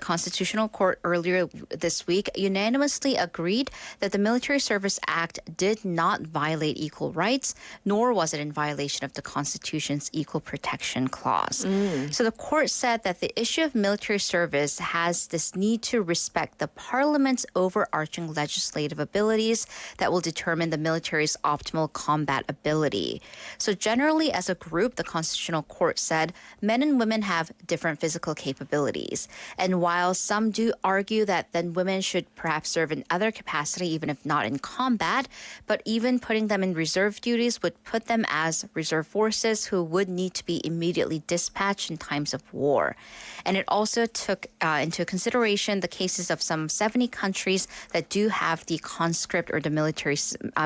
Constitutional Court earlier this week unanimously agreed that the Military Service Act did not violate equal rights, nor was it in violation of the Constitution's Equal Protection Clause. So the court said that the issue of military service has this need to respect the parliament's overarching legislative abilities that will determine the military's optimal combat ability. So generally, as a group, the Constitutional Court said men and women have different physical capabilities. And while some do argue that then women should perhaps serve in other capacity, even if not in combat, but even putting them in reserve duties would put them as reserve forces who would need to be immediately dispatched in times of war. And it also took into consideration the cases of some 70 countries that do have the conscript or the military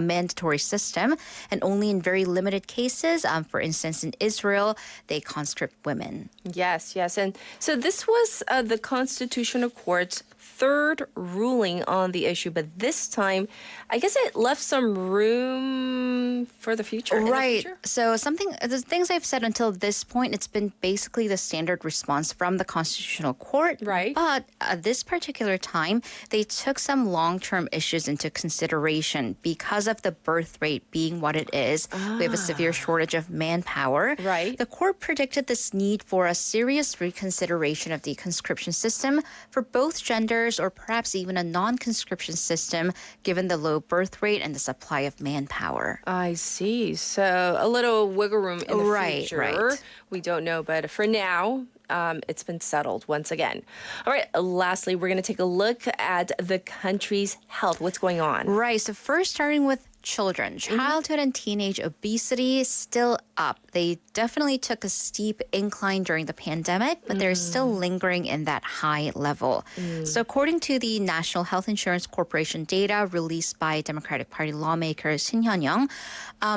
mandatory system, and only in very limited cases, for instance, in Israel, they conscript women. Yes. And so this was the Constitutional Court's third ruling on the issue, but this time, I guess it left some room for the future. Right. So the things I've said until this point, it's been basically the standard response from the Constitutional Court. Right. But at this particular time, they took some long-term issues into consideration because of the birth rate being what it is. We have a severe shortage of manpower. Right. The court predicted this need for a serious reconsideration of the conscription system for both genders, or perhaps even a non-conscription system, given the low birth rate and the supply of manpower. I see. So a little wiggle room in the future. Right. We don't know, but for now, it's been settled once again. All right. Lastly, we're going to take a look at the country's health. What's going on? Right. So first, starting with children. Childhood and teenage obesity is still up. They definitely took a steep incline during the pandemic, but they're still lingering in that high level. So according to the National Health Insurance Corporation data released by Democratic Party lawmaker Shin Hyun-young,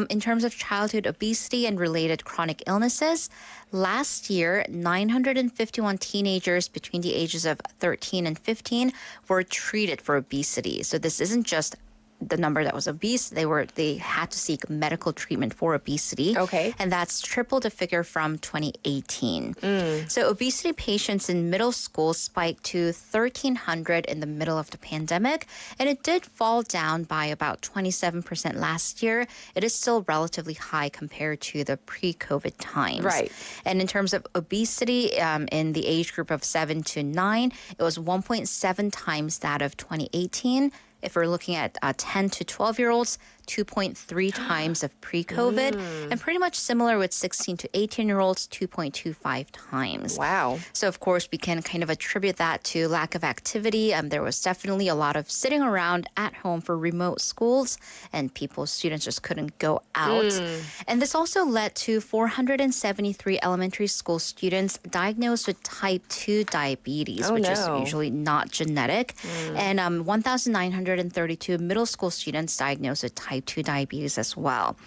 in terms of childhood obesity and related chronic illnesses, last year, 951 teenagers between the ages of 13 and 15 were treated for obesity. So this isn't just the number that was obese, they had to seek medical treatment for obesity. Okay. And that's tripled the figure from 2018. So obesity patients in middle school spiked to 1,300 in the middle of the pandemic, and it did fall down by about 27% last year. It is still relatively high compared to the pre-COVID times. Right. And in terms of obesity in the age group of 7 to 9, it was 1.7 times that of 2018. If we're looking at 10 to 12-year-olds, 2.3 times of pre-COVID, and pretty much similar with 16 to 18-year-olds, 2.25 times. Wow. So, of course, we can kind of attribute that to lack of activity. There was definitely a lot of sitting around at home for remote schools, and students just couldn't go out. And this also led to 473 elementary school students diagnosed with type 2 diabetes, which is usually not genetic, and 1,932 middle school students diagnosed with type 2 diabetes as well.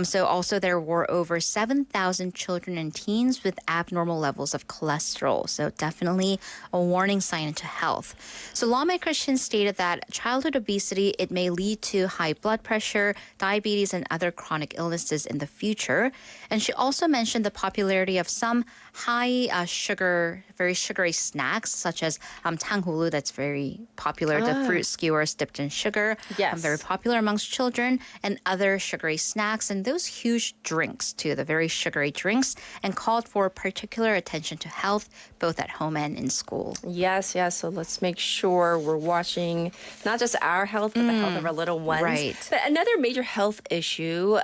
So also there were over 7,000 children and teens with abnormal levels of cholesterol. So definitely a warning sign into health. So lawmaker Shin stated that childhood obesity, it may lead to high blood pressure, diabetes, and other chronic illnesses in the future. And she also mentioned the popularity of some high sugar, very sugary snacks, such as tanghulu, that's very popular, the fruit skewers dipped in sugar, Yes. very popular amongst children, and other sugary snacks, and those huge drinks too, the very sugary drinks, and called for particular attention to health, both at home and in school. Yes. So let's make sure we're watching not just our health, but the health of our little ones. Right. But another major health issue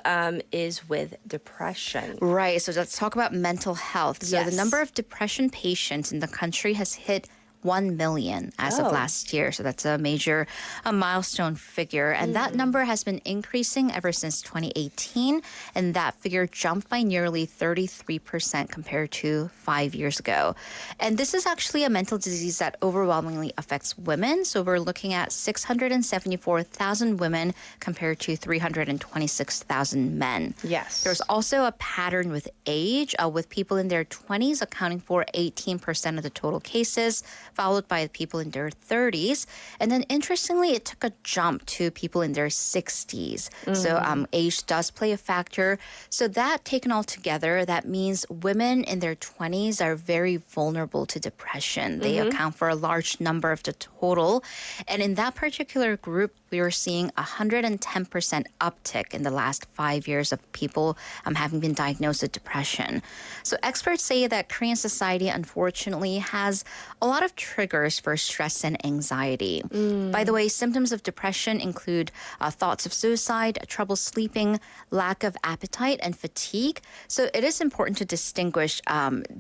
is with depression. Right. So let's talk about mental health. So Yes. the number of depression patients in the country has hit 1 million as of last year. So that's a major milestone figure. And that number has been increasing ever since 2018. And that figure jumped by nearly 33% compared to 5 years ago. And this is actually a mental disease that overwhelmingly affects women. So we're looking at 674,000 women compared to 326,000 men. Yes. There's also a pattern with age, with people in their 20s accounting for 18% of the total cases, followed by people in their 30s. And then interestingly, it took a jump to people in their 60s. So age does play a factor. So that taken all together, that means women in their 20s are very vulnerable to depression. They account for a large number of the total. And in that particular group, we are seeing 110% uptick in the last 5 years of people having been diagnosed with depression. So experts say that Korean society, unfortunately, has a lot of triggers for stress and anxiety. By the way, symptoms of depression include thoughts of suicide, trouble sleeping, lack of appetite, and fatigue. So it is important to distinguish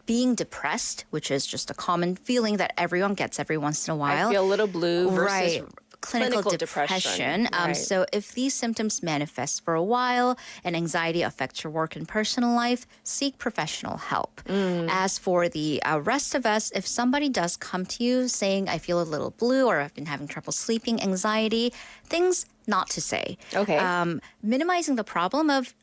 being depressed, which is just a common feeling that everyone gets every once in a while. I feel a little blue versus clinical depression. So if these symptoms manifest for a while and anxiety affects your work and personal life, seek professional help. As for the rest of us, if somebody does come to you saying, I feel a little blue or I've been having trouble sleeping, anxiety, things not to say. Okay. Minimizing the problem of,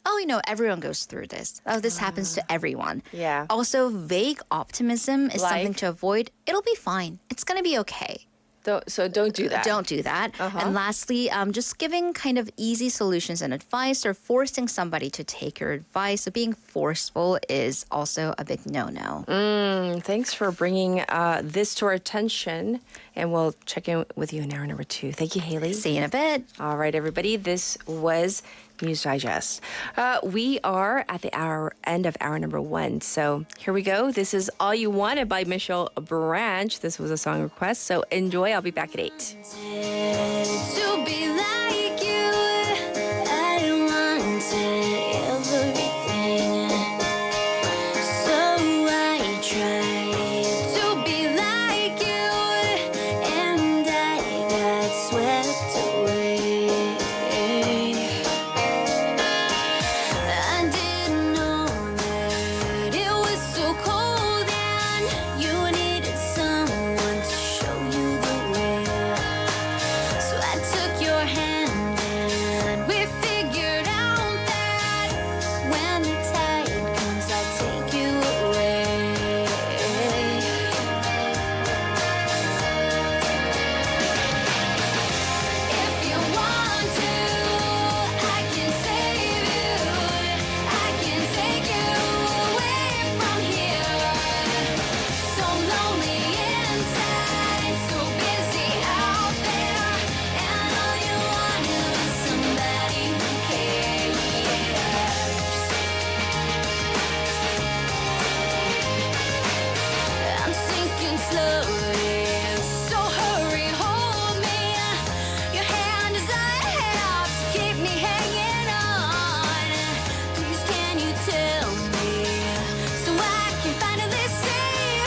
everyone goes through this. Oh, this happens to everyone. Yeah. Also, vague optimism is something to avoid. It'll be fine. It's going to be okay. So don't do that. Don't do that. And lastly, just giving kind of easy solutions and advice or forcing somebody to take your advice. So being forceful is also a big no-no. Thanks for bringing this to our attention. And we'll check in with you in hour number 2. Thank you, Haley. See you in a bit. All right, everybody. This was News Digest. We are at the end of hour number 1. So here we go. This is All You Wanted by Michelle Branch. This was a song request. So enjoy. I'll be back at 8. To be like you, I wanted everything. So I tried to be like you, and I got swept away. I didn't know that it was so cold and you needed someone to show you the way. So I took your hand and we figured out that when the tide comes, I'll take you away. If you want to, I can save you. I can take you away from here. So lonely inside, so busy out there, and all you wanted was somebody who cares. I'm sinking slowly, so hurry, hold me. Your hand is I have to keep me hanging on. Please, can you tell me so I can finally see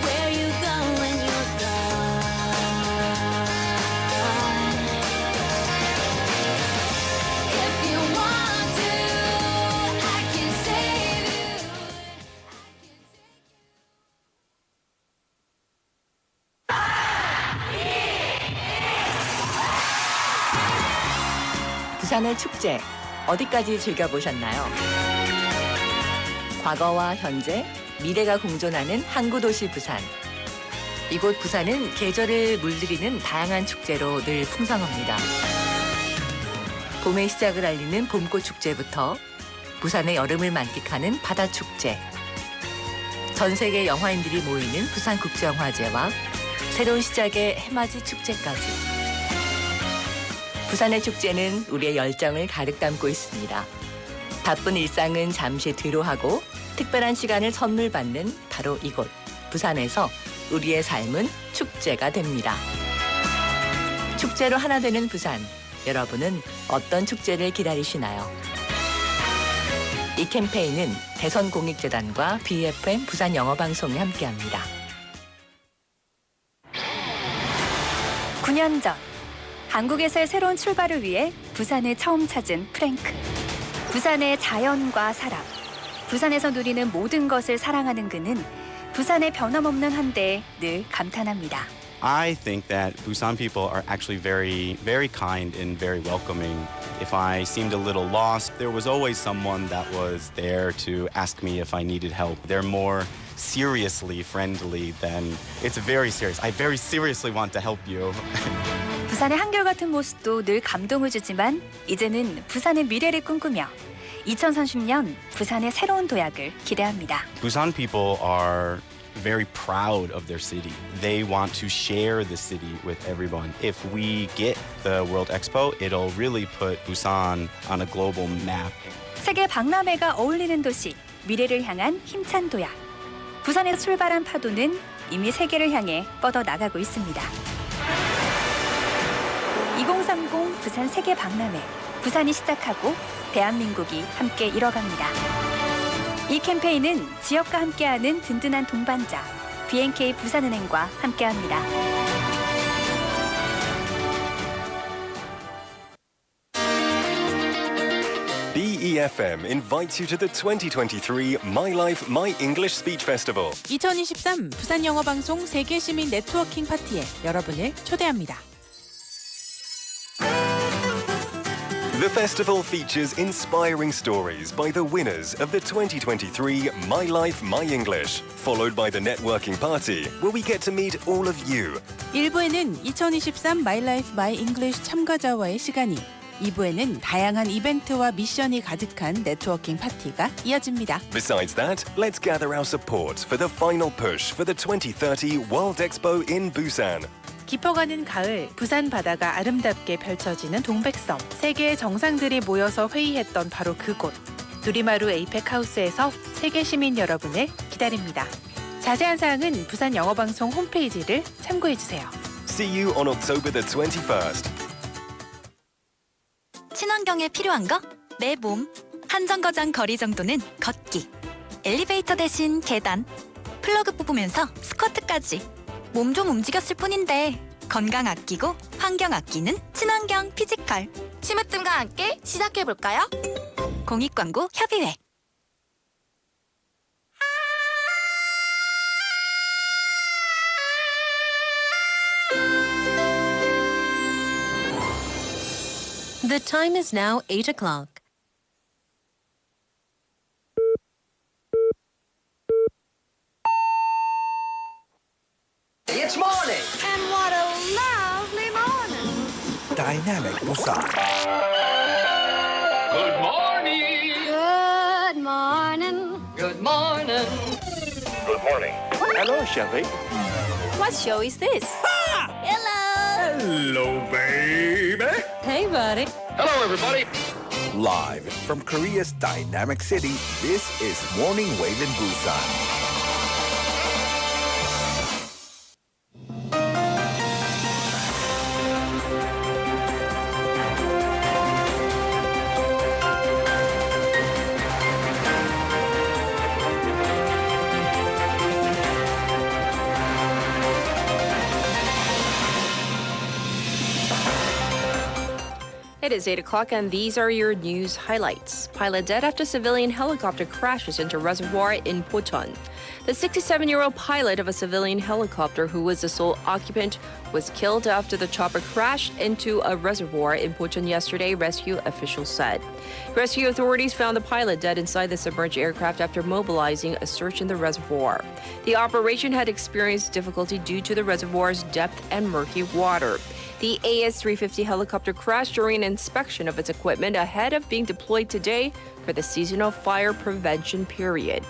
where you go when you're gone? If you want to, I can save you. 부산의 축제 어디까지 즐겨보셨나요? 과거와 현재, 미래가 공존하는 항구도시 부산. 이곳 부산은 계절을 물들이는 다양한 축제로 늘 풍성합니다. 봄의 시작을 알리는 봄꽃 축제부터 부산의 여름을 만끽하는 바다 축제, 전 세계 영화인들이 모이는 부산국제영화제와 새로운 시작의 해맞이 축제까지. 부산의 축제는 우리의 열정을 가득 담고 있습니다. 바쁜 일상은 잠시 뒤로 하고 특별한 시간을 선물 받는 바로 이곳 부산에서 우리의 삶은 축제가 됩니다. 축제로 하나 되는 부산. 여러분은 어떤 축제를 기다리시나요? 이 캠페인은 대선공익재단과 bfm 부산영어방송이 함께합니다. 2년 전 한국에서의 새로운 출발을 위해 부산을 처음 찾은 프랭크. 부산의 자연과 사람, 부산에서 누리는 모든 것을 사랑하는 그는 부산의 변함없는 한때에 늘 감탄합니다. I think that Busan people are actually very, very kind and very welcoming. If I seemed a little lost, there was always someone that was there to ask me if I needed help. They're more seriously friendly than it's very serious. I very seriously want to help you. 부산의 한결같은 모습도 늘 감동을 주지만 이제는 부산의 미래를 꿈꾸며 2030년 부산의 새로운 도약을 기대합니다. Busan people are very proud of their city. They want to share the city with everyone. If we get the World Expo, it'll really put Busan on a global map. 세계 박람회가 어울리는 도시, 미래를 향한 힘찬 도약. 부산에서 출발한 파도는 이미 세계를 향해 뻗어 나가고 있습니다. 2030 부산 세계 박람회. 부산이 시작하고 대한민국이 함께 이뤄갑니다. 이 캠페인은 지역과 함께하는 든든한 동반자 BNK 부산은행과 함께합니다. befm invites you to the 2023 My Life, My English Speech Festival. 2023 부산영어방송 세계시민 네트워킹 파티에 여러분을 초대합니다. The festival features inspiring stories by the winners of the 2023 My Life, My English, followed by the networking party, where we get to meet all of you. 1부에는 2023 My Life, My English 참가자와의 시간이, 2부에는 다양한 이벤트와 미션이 가득한 네트워킹 파티가 이어집니다. Besides that, let's gather our support for the final push for the 2030 World Expo in Busan. 깊어가는 가을, 부산 바다가 아름답게 펼쳐지는 동백섬. 세계의 정상들이 모여서 회의했던 바로 그곳. 누리마루 에이펙 하우스에서 세계 시민 여러분을 기다립니다. 자세한 사항은 부산 영어방송 홈페이지를 참고해주세요. See you on October the 21st. 친환경에 필요한 거? 내 몸. 한 정거장 거리 정도는 걷기. 엘리베이터 대신 계단. 플러그 뽑으면서 스쿼트까지. 몸 좀 움직였을 뿐인데 건강 아끼고 환경 아끼는 친환경 피지컬. 심으뜸과 함께 시작해볼까요? 공익광고 협의회. The time is now 8 o'clock. It's morning. And what a lovely morning. Dynamic Busan. Good morning. Good morning. Good morning. Good morning. Hello, Shelly. What show is this? Hello. Hello, baby. Hey, buddy. Hello, everybody. Live from Korea's dynamic city, this is Morning Wave in Busan. It is 8 o'clock and these are your news highlights. Pilot dead after civilian helicopter crashes into reservoir in Pocheon. The 67-year-old pilot of a civilian helicopter who was the sole occupant was killed after the chopper crashed into a reservoir in Pocheon yesterday, rescue officials said. Rescue authorities found the pilot dead inside the submerged aircraft after mobilizing a search in the reservoir. The operation had experienced difficulty due to the reservoir's depth and murky water. The AS-350 helicopter crashed during an inspection of its equipment ahead of being deployed today for the seasonal fire prevention period.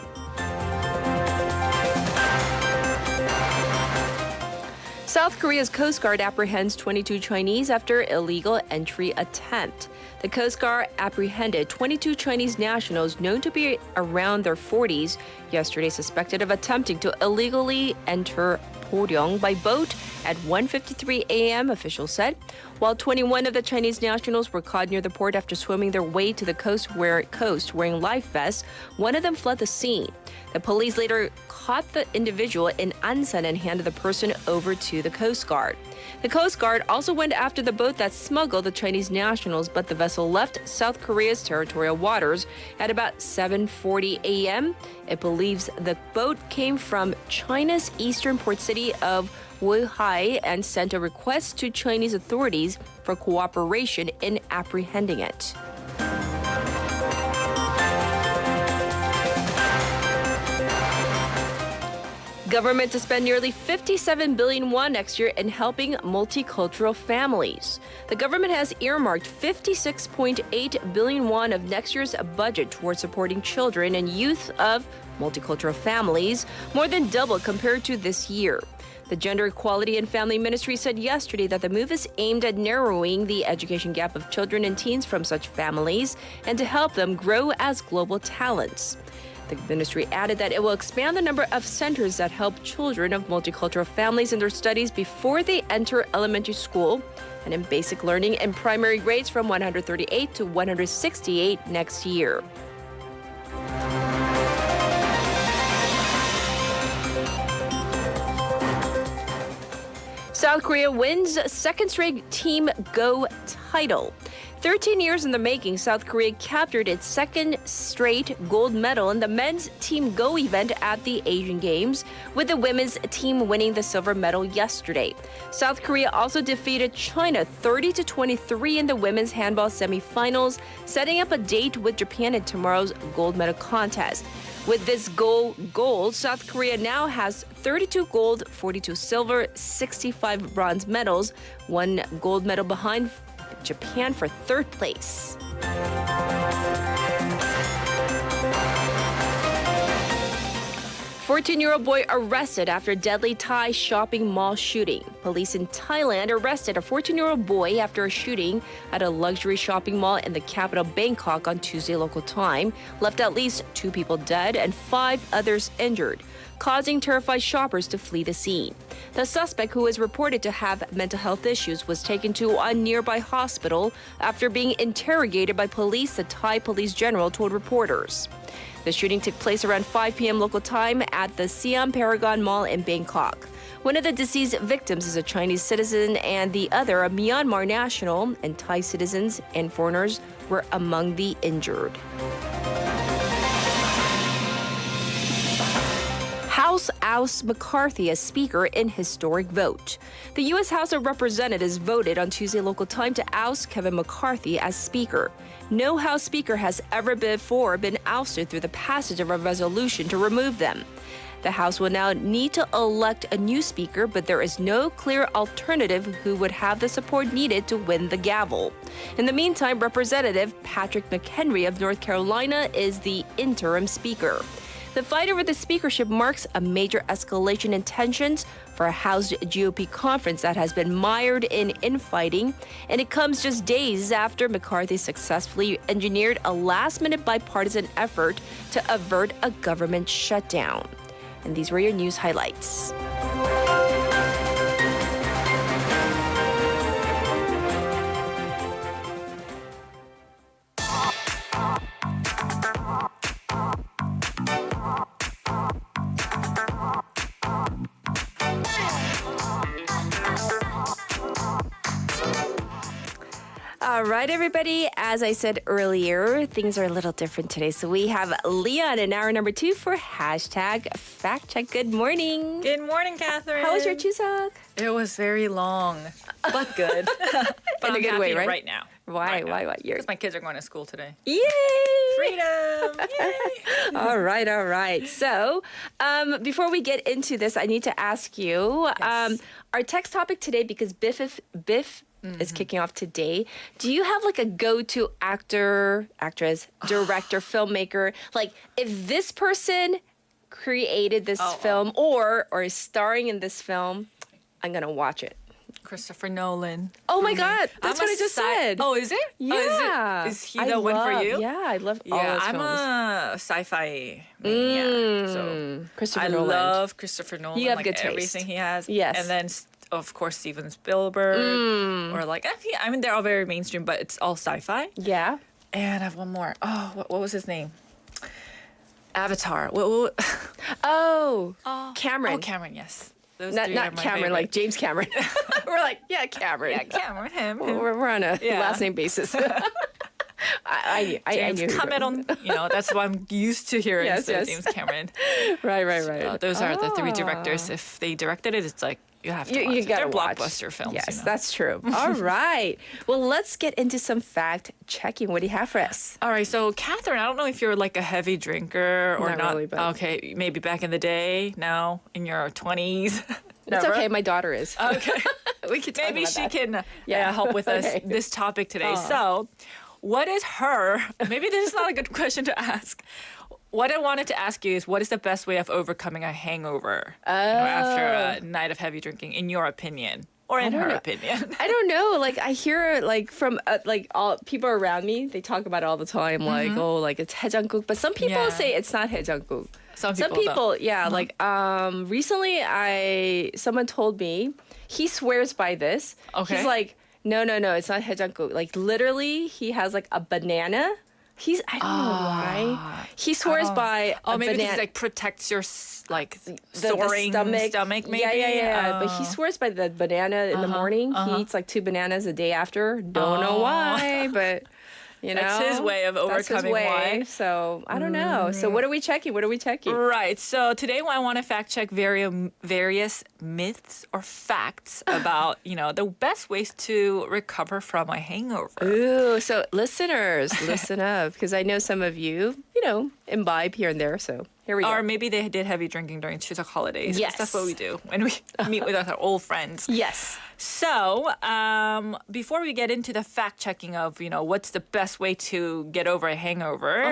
South Korea's Coast Guard apprehends 22 Chinese after illegal entry attempt. The Coast Guard apprehended 22 Chinese nationals known to be around their 40s yesterday, suspected of attempting to illegally enter Poryong by boat at 1:53 a.m., officials said. While 21 of the Chinese nationals were caught near the port after swimming their way to the coast wearing life vests, one of them fled the scene. The police later caught the individual in Ansan and handed the person over to the Coast Guard. The Coast Guard also went after the boat that smuggled the Chinese nationals, but the vessel left South Korea's territorial waters at about 7:40 a.m. It believes the boat came from China's eastern port city of Wuhai and sent a request to Chinese authorities for cooperation in apprehending it. Government to spend nearly 57 billion won next year in helping multicultural families. The government has earmarked 56.8 billion won of next year's budget towards supporting children and youth of multicultural families, more than double compared to this year. The Gender Equality and Family Ministry said yesterday that the move is aimed at narrowing the education gap of children and teens from such families and to help them grow as global talents. The ministry added that it will expand the number of centers that help children of multicultural families in their studies before they enter elementary school and in basic learning and primary grades from 138 to 168 next year. South Korea wins second straight Team Go title. 13 years in the making, South Korea captured its second straight gold medal in the men's Team Go event at the Asian Games, with the women's team winning the silver medal yesterday. South Korea also defeated China 30-23 in the women's handball semifinals, setting up a date with Japan in tomorrow's gold medal contest. With this gold, South Korea now has 32 gold, 42 silver, 65 bronze medals, one gold medal behind Japan for third place. 14-year-old boy arrested after deadly Thai shopping mall shooting. Police in Thailand arrested a 14-year-old boy after a shooting at a luxury shopping mall in the capital Bangkok on Tuesday local time, left at least 2 people dead and 5 others injured, causing terrified shoppers to flee the scene. The suspect, who is reported to have mental health issues, was taken to a nearby hospital after being interrogated by police, the Thai police general told reporters. The shooting took place around 5 p.m. local time at the Siam Paragon Mall in Bangkok. One of the deceased victims is a Chinese citizen and the other a Myanmar national, and Thai citizens and foreigners were among the injured. House ousts McCarthy as Speaker in historic vote. The U.S. House of Representatives voted on Tuesday local time to oust Kevin McCarthy as Speaker. No House Speaker has ever before been ousted through the passage of a resolution to remove them. The House will now need to elect a new Speaker, but there is no clear alternative who would have the support needed to win the gavel. In the meantime, Representative Patrick McHenry of North Carolina is the interim Speaker. The fight over the speakership marks a major escalation in tensions for a House GOP conference that has been mired in infighting, and it comes just days after McCarthy successfully engineered a last-minute bipartisan effort to avert a government shutdown. And these were your news highlights. All right, everybody. As I said earlier, things are a little different today. So we have Leon in hour number 2 for hashtag fact check. Good morning. Good morning, Catherine. How was your Chuseok? It was very long, but good. But In a I'm good way, happy right? now. Why? Why? Because my kids are going to school today. Yay! Freedom! Yay! All right. So, before we get into this, I need to ask you, our text topic today, because Biff is kicking off today. Do you have like a go-to actor, actress, director, filmmaker? Like, if this person created this film or is starring in this film, I'm gonna watch it. Christopher Nolan. Oh my God, that's what I just said. Oh, is it? Yeah. Is he the one for you? Yeah, I love all Yeah, his I'm films. a sci-fi maniac. So Christopher I Nolan. love Christopher Nolan. You have like good taste. everything he has. Yes. And then of course Steven Spielberg, or like I mean they're all very mainstream, but it's all sci-fi. Yeah. And I have one more. Oh, what was his name? Avatar. Oh, Cameron. Oh, Cameron. Yes. Those Not three are my Cameron, favorite. like James Cameron. We're like, yeah, Cameron. Yeah, Cameron, him. We're on a Yeah. last name basis. I James knew. Cameron, that's what I'm used to hearing. Yes, so yes. James Cameron. Right. Those are the three directors. If they directed it, it's like you have to watch You it. gotta They're watch. blockbuster films. Yes, you know. that's true. All right. Well, let's get into some fact checking. What do you have for us? All right, so Catherine, I don't know if you're like a heavy drinker or Not not. really, but- Okay, maybe back in the day. Now in your 20s. It's okay. My daughter is. Okay. We could talk Maybe about she that. can Yeah. help with us Okay. this topic today. Aw. So, what is maybe this is not a good question to ask. What I wanted to ask you is, what is the best way of overcoming a hangover after a night of heavy drinking, in your opinion? Or in her opinion? I don't know. Like I hear like from like all people around me, they talk about it all the time. Like like it's 해장국, but some people Yeah. say it's not 해장국. Some people yeah. Like recently, someone told me he swears by this. Okay. He's like, no, it's not 해장국. Like literally, he has like a banana. I don't know why. He swears by a maybe banana. this like protects your the soaring stomach, maybe. Yeah. But he swears by the banana in the morning. He eats like 2 bananas a day after. Don't know why, but you know. That's his way of That's his overcoming way. why. So I don't know. So what are we checking? Right. So today I want to fact check various myths or facts about, the best ways to recover from a hangover. Ooh, so listeners, listen up, because I know some of you, imbibe here and there. So here we go. Or maybe they did heavy drinking during Chuseok holidays. 'cause Yes. That's what we do when we meet with our old friends. Yes. So, before we get into the fact checking of, what's the best way to get over a hangover,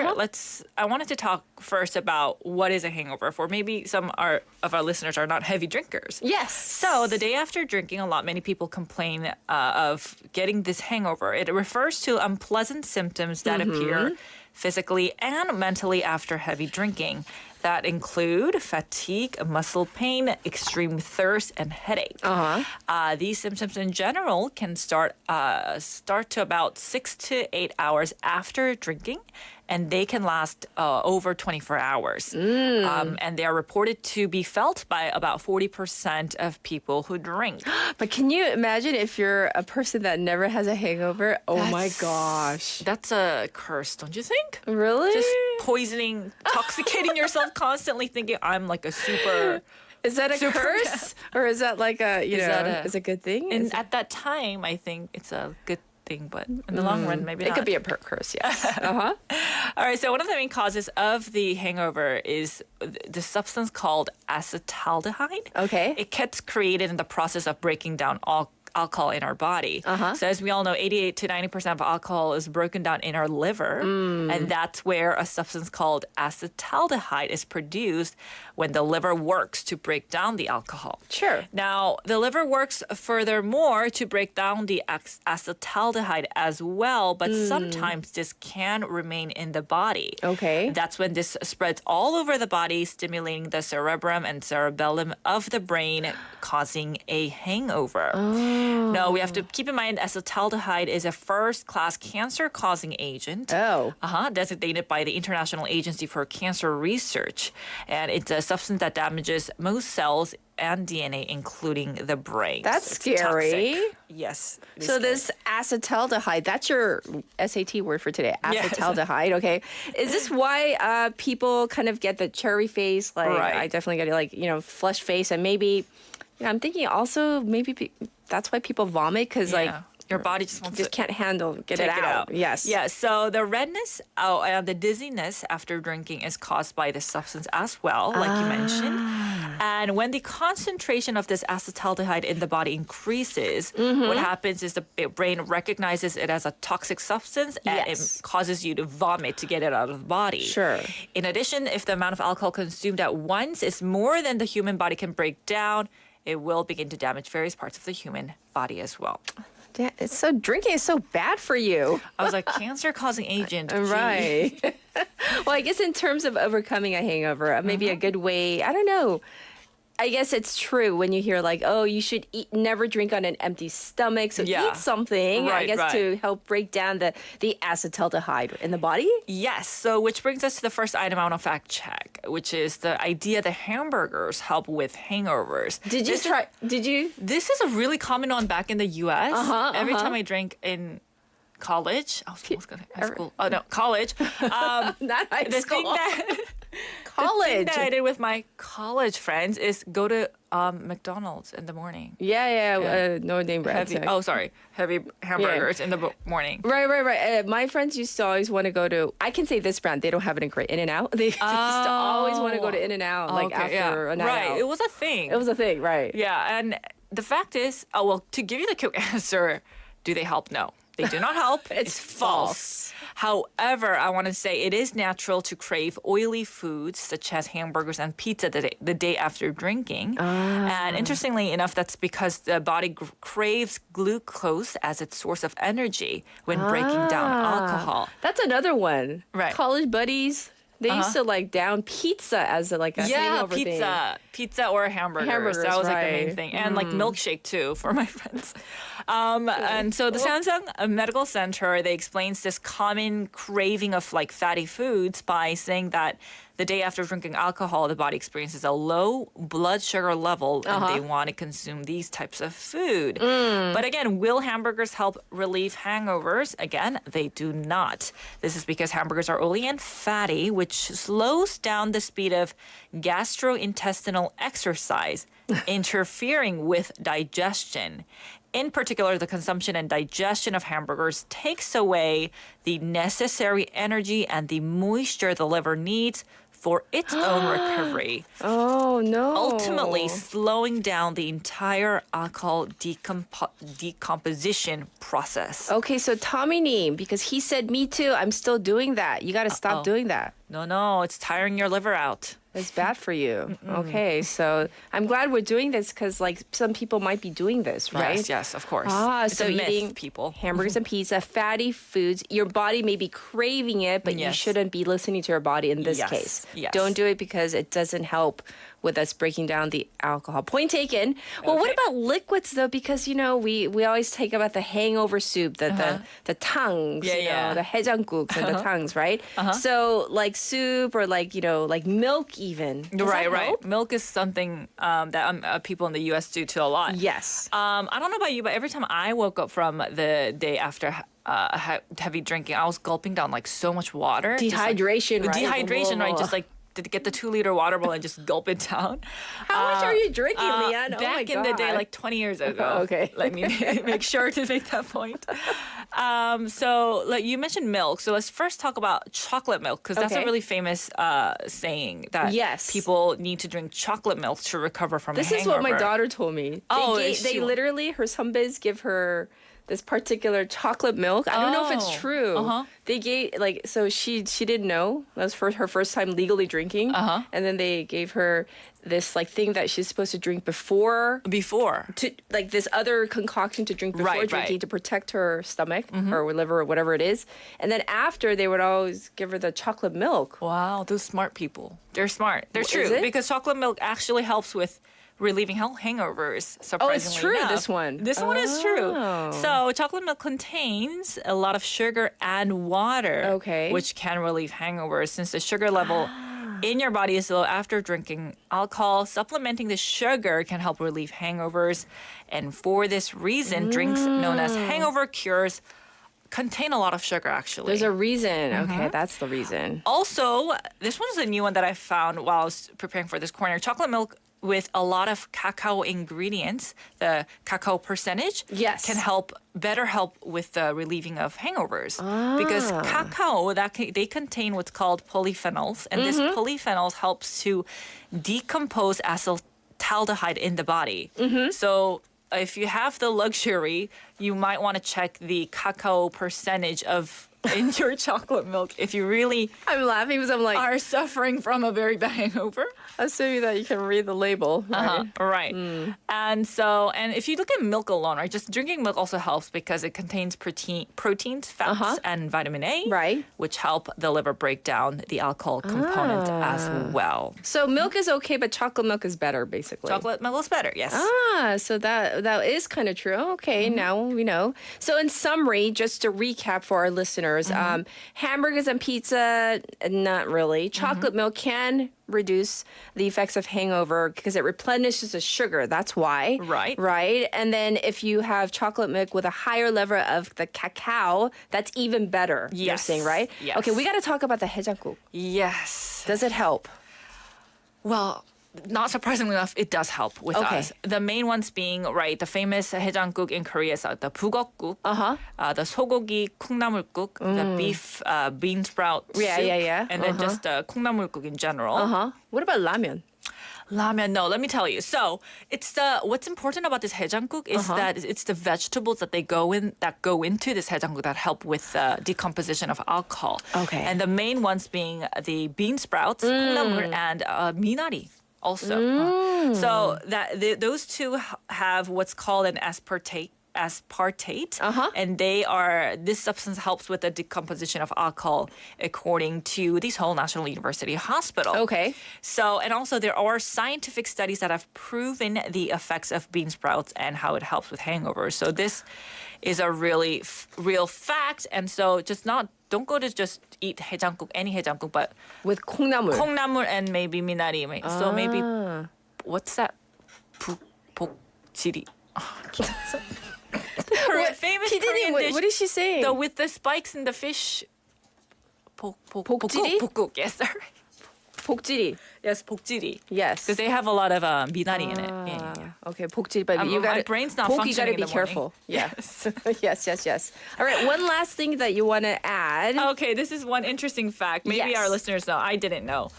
I wanted to talk first about what is a hangover for maybe some of our listeners are not heavy drinkers. Yes. So, the day after drinking, many people complain of getting this hangover. It refers to unpleasant symptoms that appear physically and mentally after heavy drinking. That include fatigue, muscle pain, extreme thirst, and headache. These symptoms in general can start to about 6 to 8 hours after drinking, and they can last over 24 hours. And they are reported to be felt by about 40% of people who drink. But can you imagine if you're a person that never has a hangover? Oh my gosh. That's a curse, don't you think? Really? Just poisoning, intoxicating yourself constantly thinking I'm like a super... Is that a Super- curse? Or is that like is a good thing? And at that time, I think it's a good thing, but in the long run, maybe it not. could be a curse, yes. All right, so one of the main causes of the hangover is the substance called acetaldehyde. Okay. It gets created in the process of breaking down alcohol in our body. So as we all know, 88 to 90% of alcohol is broken down in our liver, and that's where a substance called acetaldehyde is produced when the liver works to break down the alcohol. Sure. Now, the liver works furthermore to break down the acetaldehyde as well, but sometimes this can remain in the body. Okay. That's when this spreads all over the body, stimulating the cerebrum and cerebellum of the brain, causing a hangover. No, we have to keep in mind acetaldehyde is a first-class cancer-causing agent. Designated by the International Agency for Cancer Research. And it's a substance that damages most cells and DNA, including the brain. That's So it's scary. toxic. Yes. it is So scary. this acetaldehyde, that's your SAT word for today, Yes. acetaldehyde, okay. Is this why people kind of get the cherry face? Like, Right. I definitely get flush face, and maybe, I'm thinking also maybe that's why people vomit, because your body just wants to can't handle, get take it out. Yes. Yeah. So the redness and the dizziness after drinking is caused by this substance as well, like you mentioned. And when the concentration of this acetaldehyde in the body increases, what happens is the brain recognizes it as a toxic substance and Yes. it causes you to vomit to get it out of the body. Sure. In addition, if the amount of alcohol consumed at once is more than the human body can break down, it will begin to damage various parts of the human body as well. Drinking is so bad for you. I was like, cancer-causing agent. Gee. Right. Well, I guess in terms of overcoming a hangover, maybe a good way, I don't know. I guess it's true when you hear like, oh, you should never drink on an empty stomach. So eat something, I guess, to help break down the acetaldehyde in the body. Yes. So which brings us to the first item on a fact check, which is the idea that hamburgers help with hangovers. Did you? This is a really common one back in the U.S. Every time I drink in college, I was almost going to high school. Oh no, college. Not high the school. Thing that, college. The thing that I did with my college friends is go to McDonald's in the morning. No name brand. Heavy hamburgers in the morning. Right. My friends used to always want to go to. I can say this brand. They don't have it in Korea. In-N-Out. They used to always want to go to In-N-Out after a night out. It was a thing. It was a thing. Right. Yeah, and the fact is, to give you the quick answer, do they help? No. They do not help. It's false. However, I want to say it is natural to crave oily foods such as hamburgers and pizza the day after drinking. And interestingly enough, that's because the body craves glucose as its source of energy when breaking down alcohol. That's another one. Right. College buddies. They used to down pizza as a hangover thing. Pizza or hamburgers. That was the main thing. And milkshake too for my friends. And so the Samsung Medical Center, they explains this common craving of fatty foods by saying that the day after drinking alcohol, the body experiences a low blood sugar level and they want to consume these types of food. But again, will hamburgers help relieve hangovers? Again, they do not. This is because hamburgers are oily and fatty, which slows down the speed of gastrointestinal exercise, interfering with digestion. In particular, the consumption and digestion of hamburgers takes away the necessary energy and the moisture the liver needs for its own recovery. Oh, no. Ultimately, slowing down the entire alcohol decomposition process. Okay, so Tommy-님, because he said, me too, I'm still doing that. You got to stop doing that. No, it's tiring your liver out. It's bad for you. Okay, so I'm glad we're doing this because some people might be doing this, right? Yes, of course. It's so eating people. Hamburgers and pizza, fatty foods, your body may be craving it, but you shouldn't be listening to your body in this case. Yes. Don't do it because it doesn't help with us breaking down the alcohol. Point taken. Well, what about liquids though? Because we always take about the hangover soup, the tongues, the 해장국s and the tongues, right? So soup or milk even. Right. Milk is something that people in the U.S. do too a lot. Yes. I don't know about you, but every time I woke up from the day after heavy drinking, I was gulping down so much water. Dehydration, right? Dehydration, right? Just to get the 2-liter water bottle and just gulp it down. How much are you drinking, Leanne? Back in the day, 20 years ago. Okay. Let me make sure to make that point. So you mentioned milk. So let's first talk about chocolate milk because that's a really famous saying that people need to drink chocolate milk to recover from a hangover. This is what my daughter told me. They literally, her sunbaes give her this particular chocolate milk. I don't know if it's true. They gave so she didn't know. That was her first time legally drinking. And then they gave her this thing that she's supposed to drink before to this other concoction to drink before drinking to protect her stomach or liver or whatever it is. And then after they would always give her the chocolate milk. Wow, those smart people. They're smart. They're true because chocolate milk actually helps with relieving hangovers, surprisingly it's true, enough. this one. This one is true. So chocolate milk contains a lot of sugar and water, which can relieve hangovers since the sugar level in your body is low after drinking alcohol. Supplementing the sugar can help relieve hangovers. And for this reason, drinks known as hangover cures contain a lot of sugar, actually. There's a reason. Okay, that's the reason. Also, this one's a new one that I found while I was preparing for this corner. Chocolate milk with a lot of cacao ingredients, the cacao percentage can better help with the relieving of hangovers. Because cacao, they contain what's called polyphenols, and this polyphenols helps to decompose acetaldehyde in the body. So if you have the luxury, you might want to check the cacao percentage of in your chocolate milk if you really I'm laughing because I'm like, are suffering from a very bad hangover. assuming that you can read the label. Right? Right. And if you look at milk alone, right, just drinking milk also helps because it contains proteins, fats, and vitamin A, Right. which help the liver break down the alcohol component as well. So milk is okay, but chocolate milk is better, basically. Chocolate milk is better, yes. So that is kind of true. Okay, now we know. So in summary, just to recap for our listeners, hamburgers and pizza, not really. Chocolate milk can reduce the effects of hangover because it replenishes the sugar. That's why. Right. Right. And then if you have chocolate milk with a higher level of the cacao, that's even better. You're Yes. saying, right? Yes. Okay, we got to talk about the 해장국. Yes. Does it help? Well, not surprisingly enough, it does help with Okay. us. The main ones being, right, the famous 해장국 in Korea is the 북엇국, the 소고기 콩나물국, the beef bean sprout soup, Yeah. and then just 콩나물국 in general. What about ramen? Ramen, no, let me tell you. So it's what's important about this 해장국 is that it's the vegetables that go into this 해장국 that help with decomposition of alcohol. Okay. And the main ones being the bean sprouts, 콩나물, and 미나리. Also, so that those two have what's called an aspartate, and this substance helps with the decomposition of alcohol according to the Seoul National University Hospital. Okay. So, and also there are scientific studies that have proven the effects of bean sprouts and how it helps with hangovers. So this is a really real fact, and so don't go to just eat 해장국, any 해장국, but with 콩나물 and maybe 미나리. So maybe what's that? 복지리. Famous Korean dish. What did she say? With the spikes in the fish. 복지리? 복국. Yes, sir. 복지리. Yes, 복지리. Yes. Because they have a lot of mi나리 in it. Yeah. Okay, 복지리, but you got my brain's not you functioning got to in be the morning. careful. Yes. yes. All right, one last thing that you want to add. Okay, this is one interesting fact. Maybe Yes. our listeners know. I didn't know.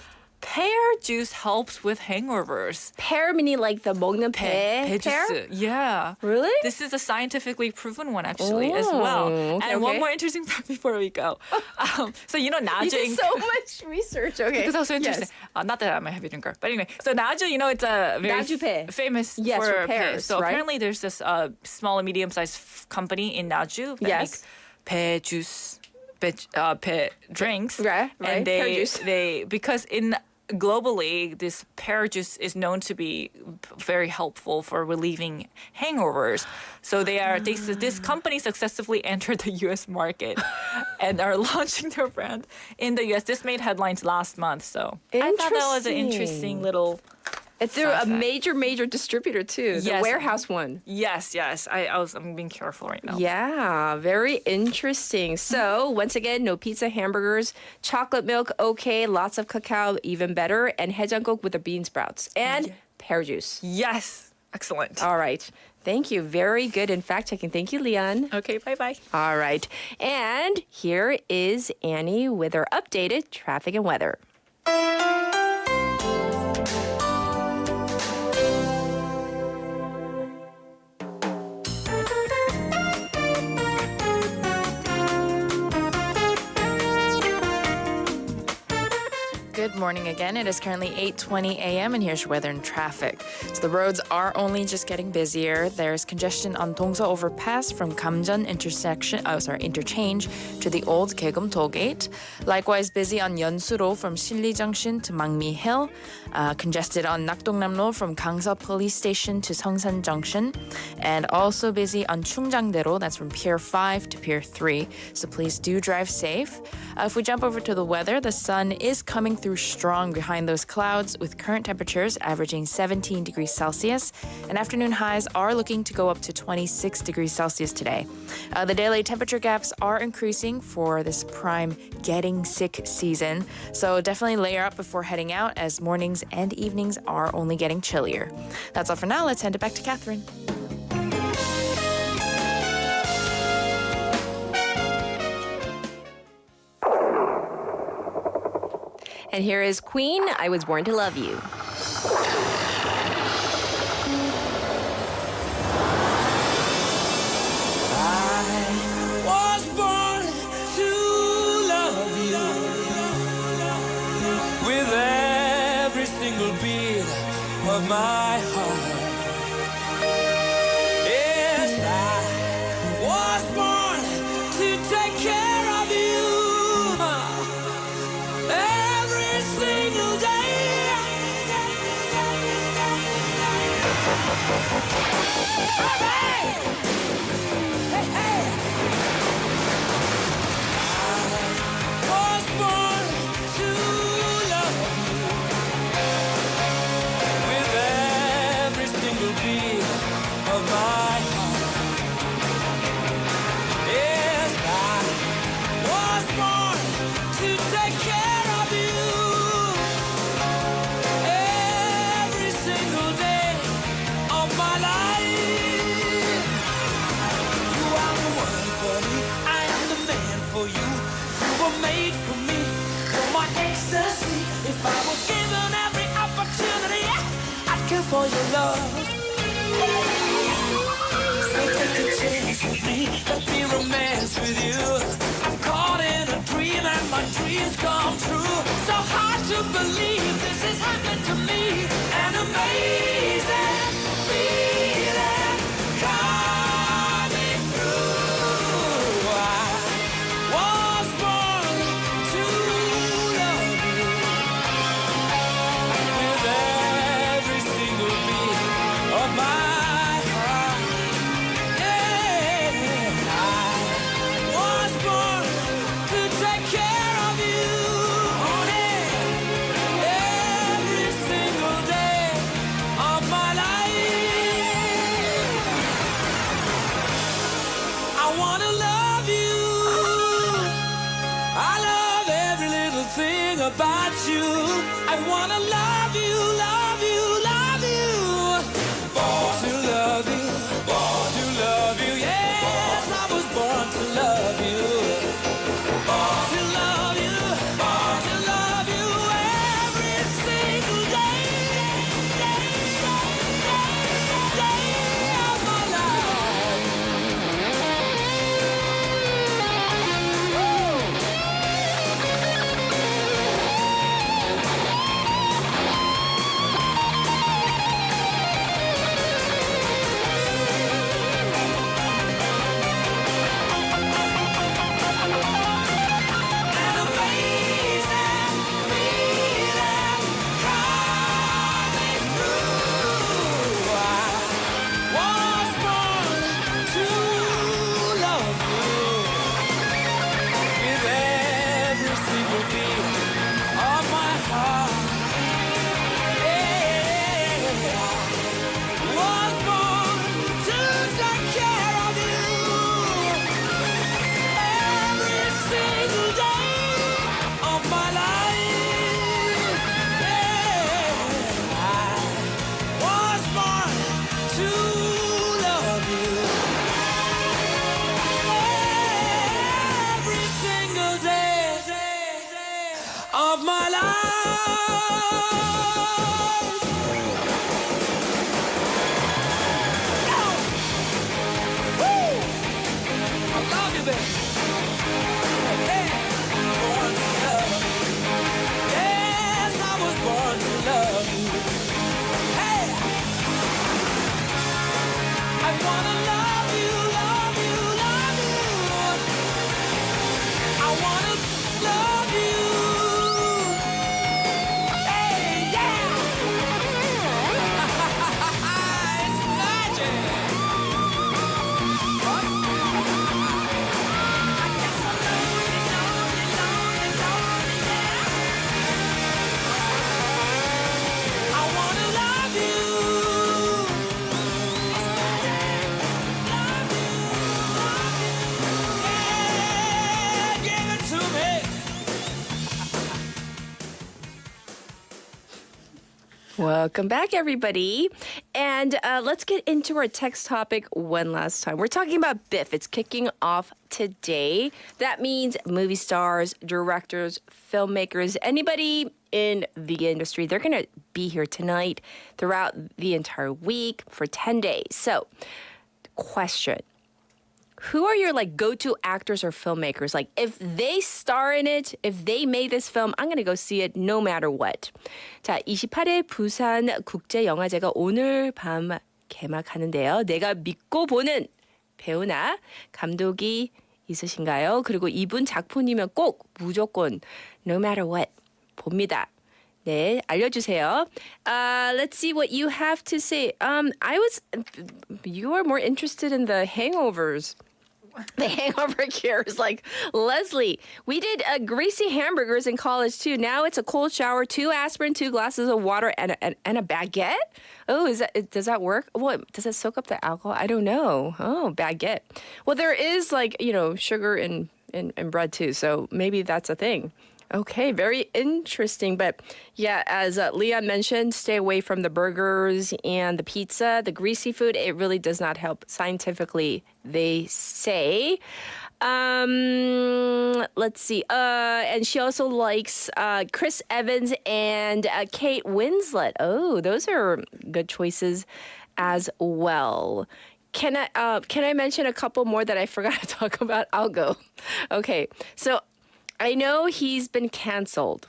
Pear juice helps with hangovers. Pear meaning like the 먹는 배 pear? juice. Yeah. Really? This is a scientifically proven one actually as well. okay, And one okay. more interesting fact before we go. So You 나주 did so much research. Okay. because that was so interesting. Yes. Not that I'm a heavy drinker, but anyway. So 나주, it's a very 나주배. famous Yes, for for pears, So right? apparently there's this small and medium-sized company in 나주 that Yes. make 배 juice, 배 drinks, Right. and Pear juice. because globally, this pear juice is known to be very helpful for relieving hangovers. So this company successfully entered the U.S. market and are launching their brand in the U.S. This made headlines last month, so I thought that was an interesting little. They're a fact. major distributor too. The Yes. warehouse one. Yes. I'm being careful right now. Yeah, very interesting. So, once again, no pizza, hamburgers, chocolate milk, okay, lots of cacao, even better, and 해장국 with the bean sprouts and pear juice. Yes. Excellent. All right. Thank you. Very good and fact-checking. Thank you, Leon. Okay, bye-bye. All right. And here is Annie with her updated traffic and weather. Good morning again. It is currently 8:20 a.m. and here's your weather and traffic. So the roads are only just getting busier. There's congestion on Dongso overpass from Kamjeon interchange to the old Daegum tollgate. Likewise busy on Yeonsuro from Silli Junction to Mangmi Hill. Congested on Nakdongnam-ro from Gangseop Police Station to Seongsan Junction. And also busy on Chungjangdaero, that's from Pier 5 to Pier 3. So please do drive safe. If we jump over to the weather, the sun is coming through strong behind those clouds with current temperatures averaging 17 degrees Celsius, and afternoon highs are looking to go up to 26 degrees Celsius today. The daily temperature gaps are increasing for this prime getting sick season, so definitely layer up before heading out as mornings and evenings are only getting chillier. That's all for now. Let's hand it back to Catherine. And here is Queen, I Was Born to Love You. Was born to of my heart. Yes, I was born to take care of you every single day. Hey, hey, hey. I was born to love you with every single beat of my heart. Yes, I was born to take care of you every single day of my life. You are the one for me, I am the man for you. You were made for me, for my ecstasy. If I was given every opportunity, I'd kill for your love. So take a chance with me, let me romance with you. I'm caught in a dream and my dreams come true. So hard to believe this is happening to me. An amazing feeling coming through. I was born to love you with every single beat of my heart. Yeah, I was born to take care of you, honey, every single day of my life. I wanna love you. I love every little thing about you. I wanna love you, love you, love you. Born to love you, born to love you. Yes, I was born to love you. Born to love you, born to love you every single day, day of my life. An amazing feeling coming through. I was born to love you with every single beat of my heart. Yeah, I was born to take care of you every single day of my life. Yeah, I was born to love you every single day of my life. Woo! I love you, baby. Hey, born to love you. Yes, I was born to love you. Hey, I wanna love you, love you, love you. I wanna love you. Hey, yeah. It's magic. What? I guess I know you, yeah. I wanna love you. Love you, yeah, give it to me. Welcome back, everybody. And let's get into our text topic one last time. We're talking about BIF. It's kicking off today. That means movie stars, directors, filmmakers, anybody in the industry, they're going to be here tonight throughout the entire week for 10 days. So, question. who are your like go-to actors or filmmakers? Like if they star in it, if they made this film, I'm gonna go see it no matter what. 자, 28회 부산 국제영화제가 오늘 밤 개막하는데요. 내가 믿고 보는 배우나 감독이 있으신가요? 그리고 이분 작품이면 꼭 무조건 no matter what 봅니다. 네, 알려주세요. Let's see what you have to say. You are more interested in the hangovers. The hangover cures, like Leslie. We did greasy hamburgers in college too. Now it's a cold shower, 2 aspirin, 2 glasses of water, and a baguette. Oh, does that work? What does it soak up the alcohol? I don't know. Oh, baguette. Well, there is like sugar in bread too, so maybe that's a thing. Okay, very interesting. But yeah, as Leah mentioned, stay away from the burgers and the pizza, the greasy food. It really does not help scientifically, they say. Let's see. And she also likes Chris Evans and Kate Winslet. Oh, those are good choices as well. Can I mention a couple more that I forgot to talk about? I'll go. Okay, so I know he's been canceled.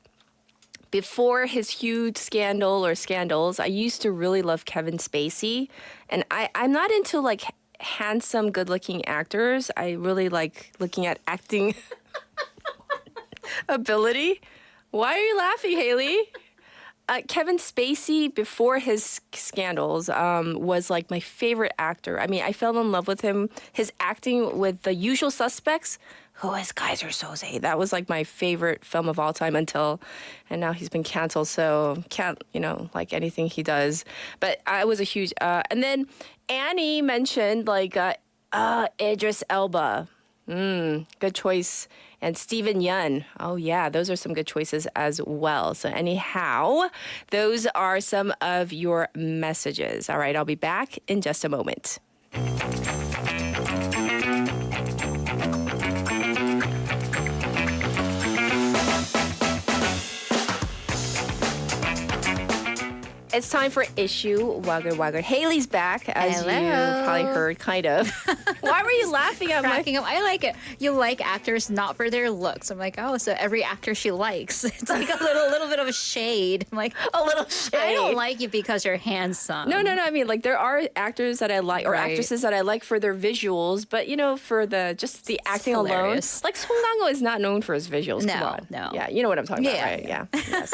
Before his huge scandal or scandals, I used to really love Kevin Spacey. And I'm not into like handsome, good-looking actors. I really like looking at acting ability. Why are you laughing, Haley? Kevin Spacey, before his scandals, was like my favorite actor. I mean, I fell in love with him. His acting with The Usual Suspects, Who is Kaiser Soze? That was like my favorite film of all time and now he's been canceled, so can't, like anything he does. But I was a huge, and then Annie mentioned like Idris Elba. Good choice. And Steven Yeun. Oh, yeah, those are some good choices as well. So anyhow, those are some of your messages. All right, I'll be back in just a moment. It's time for issue 와글와글. Haley's back, as Hello. you probably heard, kind of. Why were you laughing at Cracking up. I like it. You like actors not for their looks. I'm like, oh, so every actor she likes. It's like a little bit of a shade. I'm like, a little shade. I don't like you because you're handsome. No. I mean, like there are actors that I like or actresses that I like for their visuals, but for the acting alone, like Song Kang-ho is not known for his visuals. Come on. No. Yeah, you know what I'm talking about, right? Yeah. Yes.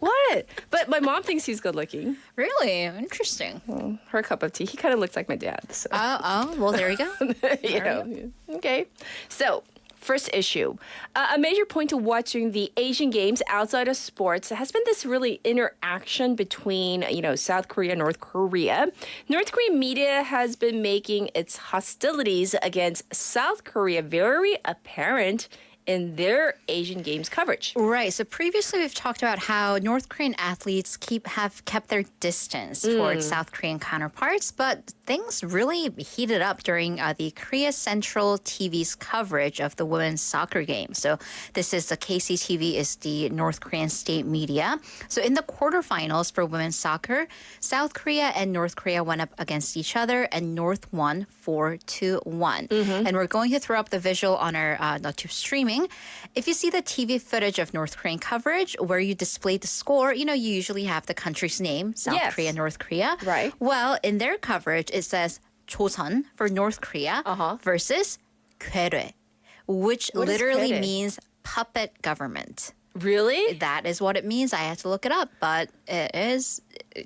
What? But my mom thinks he's good looking. Really? Interesting. Well, her cup of tea. He kind of looks like my dad. So. Oh, well, there you go. Okay. So, first issue. A major point to watching the Asian Games outside of sports has been this really interaction between, South Korea and North Korea. North Korean media has been making its hostilities against South Korea very apparent in their Asian Games coverage. Right. So previously we've talked about how North Korean athletes have kept their distance towards South Korean counterparts, but things really heated up during the Korea Central TV's coverage of the women's soccer game. So this is the KCTV is the North Korean state media. So in the quarterfinals for women's soccer, South Korea and North Korea went up against each other and North won 4-1. And we're going to throw up the visual on our YouTube streaming. If you see the TV footage of North Korean coverage where you display the score, you usually have the country's name, South Korea, North Korea. Right. Well, in their coverage, it says Joseon for North Korea versus 괴뢰, which literally means puppet government. Really? That is what it means. I had to look it up, but it is,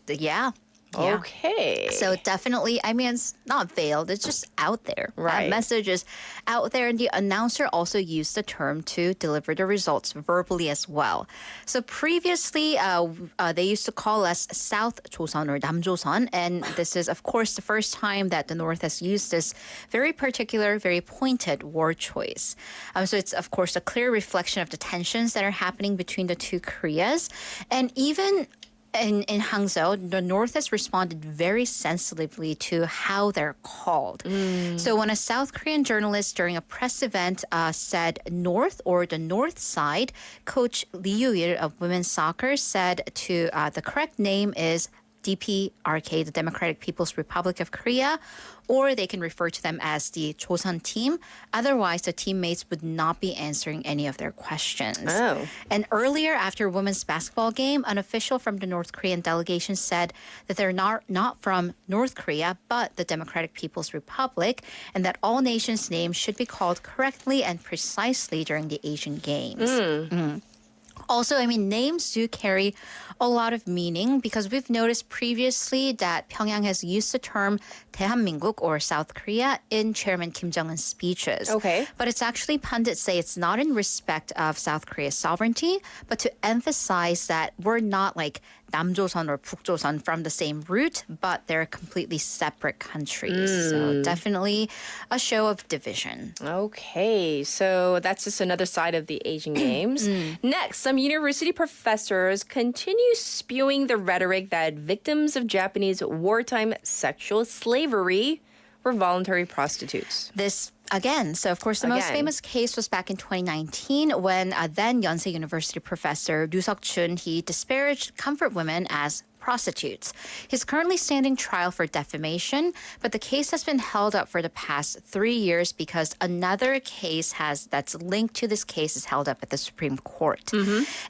yeah. Okay. So definitely, I mean, it's not veiled. It's just out there. Right. That message is out there. And the announcer also used the term to deliver the results verbally as well. So previously, they used to call us South Joseon or Namjoseon. And this is, of course, the first time that the North has used this very particular, very pointed word choice. So it's, of course, a clear reflection of the tensions that are happening between the two Koreas. And even in Hangzhou, the North has responded very sensitively to how they're called. So when a South Korean journalist during a press event said North or the North side, Coach Lee Yoo-il of women's soccer said the correct name is DPRK, the Democratic People's Republic of Korea, or they can refer to them as the Joseon team. Otherwise, the teammates would not be answering any of their questions. Oh. And earlier, after a women's basketball game, an official from the North Korean delegation said that they're not from North Korea, but the Democratic People's Republic, and that all nations' names should be called correctly and precisely during the Asian Games. Also, I mean, names do carry a lot of meaning because we've noticed previously that Pyongyang has used the term 대한민국 or South Korea in Chairman Kim Jong-un's speeches. Okay. But it's actually, pundits say it's not in respect of South Korea's sovereignty, but to emphasize that we're not like 남조선 or 북조선 from the same root, but they're completely separate countries. So definitely a show of division. Okay, so that's just another side of the Asian Games. Next, some university professors continue spewing the rhetoric that victims of Japanese wartime sexual slavery were voluntary prostitutes. This again. So, of course, the most famous case was back in 2019 when then Yonsei University professor Ryu Seok-chun, he disparaged comfort women as prostitutes. He's currently standing trial for defamation, but the case has been held up for the past 3 years because another case that's linked to this case is held up at the Supreme Court.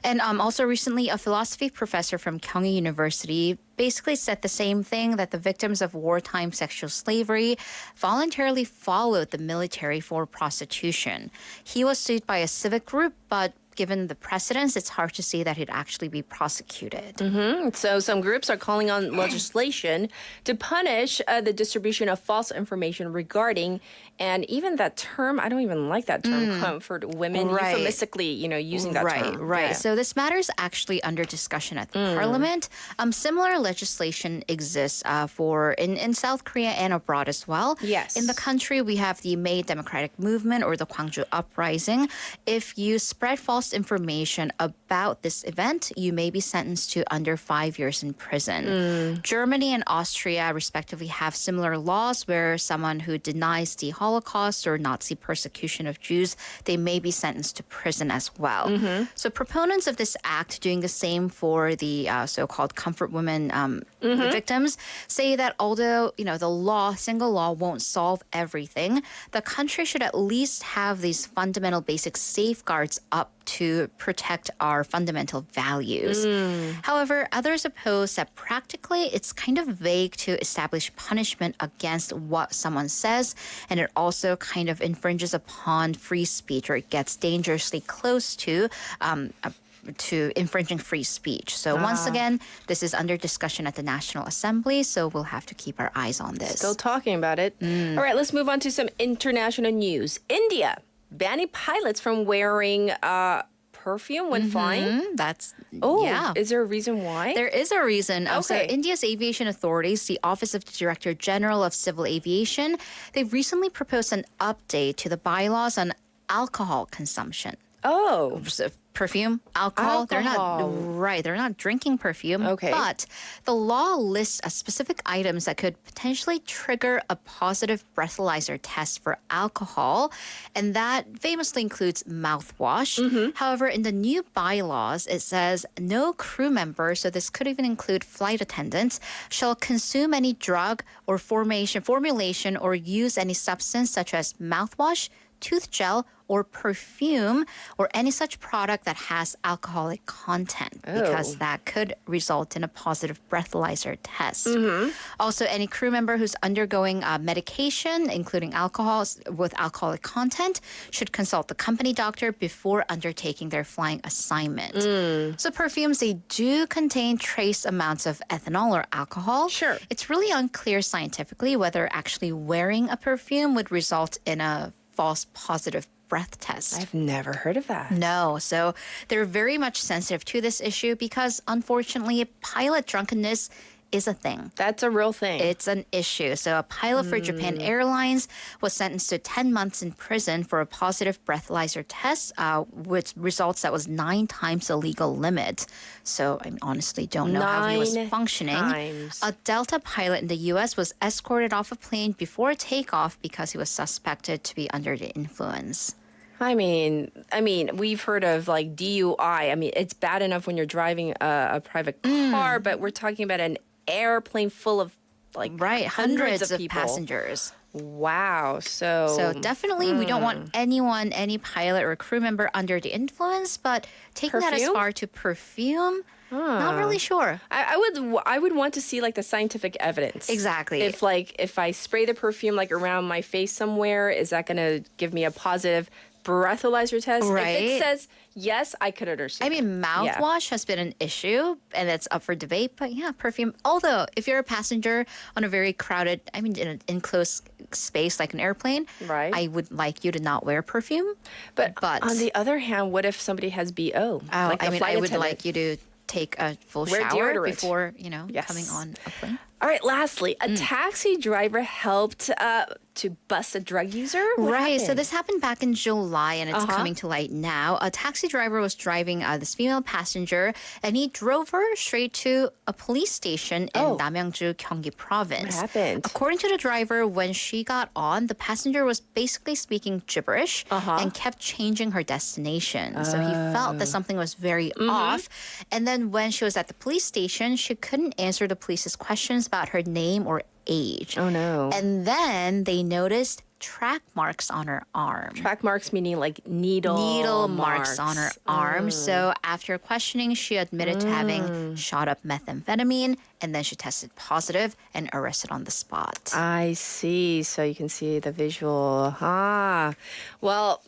And also recently, a philosophy professor from Kyunghee University basically said the same thing, that the victims of wartime sexual slavery voluntarily followed the military for prostitution. He was sued by a civic group, but given the precedents, it's hard to see that he'd actually be prosecuted. So some groups are calling on legislation to punish the distribution of false information regarding, and even that term, I don't even like that term, comfort women, euphemistically, using that term. Right. Yeah. So this matter is actually under discussion at the parliament. Similar legislation exists in South Korea and abroad as well. Yes. In the country, we have the May Democratic Movement or the Gwangju Uprising. If you spread false information about this event, you may be sentenced to under 5 years in prison. Germany and Austria, respectively, have similar laws where someone who denies the Holocaust or Nazi persecution of Jews, they may be sentenced to prison as well. So proponents of this act doing the same for the so-called comfort women victims say that although, the single law won't solve everything, the country should at least have these fundamental basic safeguards up to protect our fundamental values. However, others oppose that practically it's kind of vague to establish punishment against what someone says, and it also kind of infringes upon free speech, or it gets dangerously close to infringing free speech. So once again, this is under discussion at the National Assembly, so we'll have to keep our eyes on this. Still talking about it. All right, let's move on to some international news. India banning pilots from wearing perfume when flying. Is there a reason why? There is a reason. So Okay. India's aviation authorities, the Office of the Director General of Civil Aviation, they've recently proposed an update to the bylaws on alcohol consumption. Oh. So perfume, alcohol. They're not drinking perfume. Okay. But the law lists specific items that could potentially trigger a positive breathalyzer test for alcohol. And that famously includes mouthwash. However, in the new bylaws, it says no crew member, so this could even include flight attendants, shall consume any drug or formulation or use any substance such as mouthwash, tooth gel, or perfume, or any such product that has alcoholic content, because that could result in a positive breathalyzer test. Also, any crew member who's undergoing medication, including alcohol with alcoholic content, should consult the company doctor before undertaking their flying assignment. So perfumes, they do contain trace amounts of ethanol or alcohol. Sure. It's really unclear scientifically whether actually wearing a perfume would result in a false positive breath test. I've never heard of that. No, so they're very much sensitive to this issue because unfortunately pilot drunkenness is a thing. That's a real thing. It's an issue. So a pilot for Japan Airlines was sentenced to 10 months in prison for a positive breathalyzer test, with results that was 9 times the legal limit. So I honestly don't know how he was 9 functioning. times. A Delta pilot in the U.S. was escorted off a plane before takeoff because he was suspected to be under the influence. I mean, we've heard of like DUI. I mean, it's bad enough when you're driving a private car, but we're talking about an airplane full of like hundreds of people. Passengers. Wow. So definitely we don't want anyone, any pilot or crew member under the influence, but taking that as Perfume? far to perfume, not really sure. I would want to see like the scientific evidence. Exactly. If I spray the perfume like around my face somewhere, is that going to give me a positive breathalyzer test? Right. If it says yes, I could understand. I mean, mouthwash has been an issue, and that's up for debate. But yeah, perfume. Although, if you're a passenger on a very crowded, in an enclosed space like an airplane, right, I would like you to not wear perfume. But on the other hand, what if somebody has BO? I would like you to take a full Wear shower deodorant. before coming on a plane. All right, lastly, a taxi driver helped to bust a drug user? What Right. So happened? this happened back in July, and it's coming to light now. A taxi driver was driving this female passenger, and he drove her straight to a police station in Namyangju, Gyeonggi Province. What happened? According to the driver, when she got on, the passenger was basically speaking gibberish and kept changing her destination. So he felt that something was very off. And then when she was at the police station, she couldn't answer the police's questions about her name or age. Oh no. And then they noticed track marks on her arm. Track marks meaning like needle marks on her arm. So after questioning, she admitted to having shot up methamphetamine, and then she tested positive and arrested on the spot. I see. So you can see the visual. Well,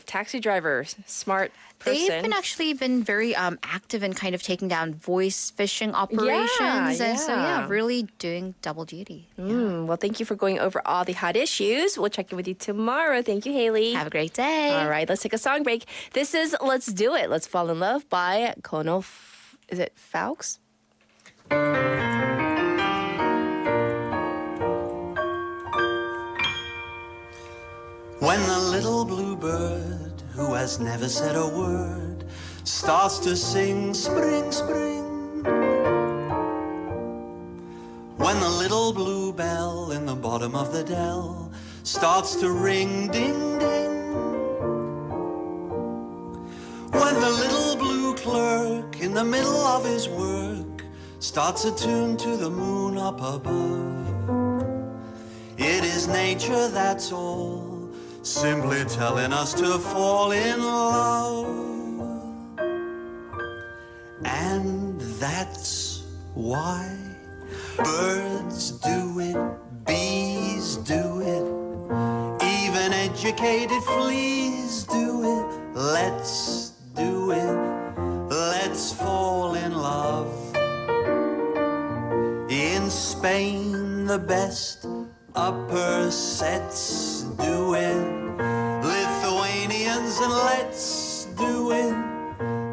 taxi drivers, smart person. They've actually been very active in kind of taking down voice phishing operations. And so, really doing double duty. Well, thank you for going over all the hot issues. We'll check in with you tomorrow. Thank you, Haley. Have a great day. All right, let's take a song break. This is Let's Do It. Let's Fall in Love by Kono. Is it Faux? When the little bluebird, who has never said a word, starts to sing spring, spring. When the little bluebell in the bottom of the dell starts to ring, ding, ding. When the little blue clerk in the middle of his work starts a tune to the moon up above. It is nature, that's all, simply telling us to fall in love. And that's why birds do it, bees do it, even educated fleas do it. Let's do it, let's fall in love. In Spain, the best upper sets do it. Lithuanians, and let's do it,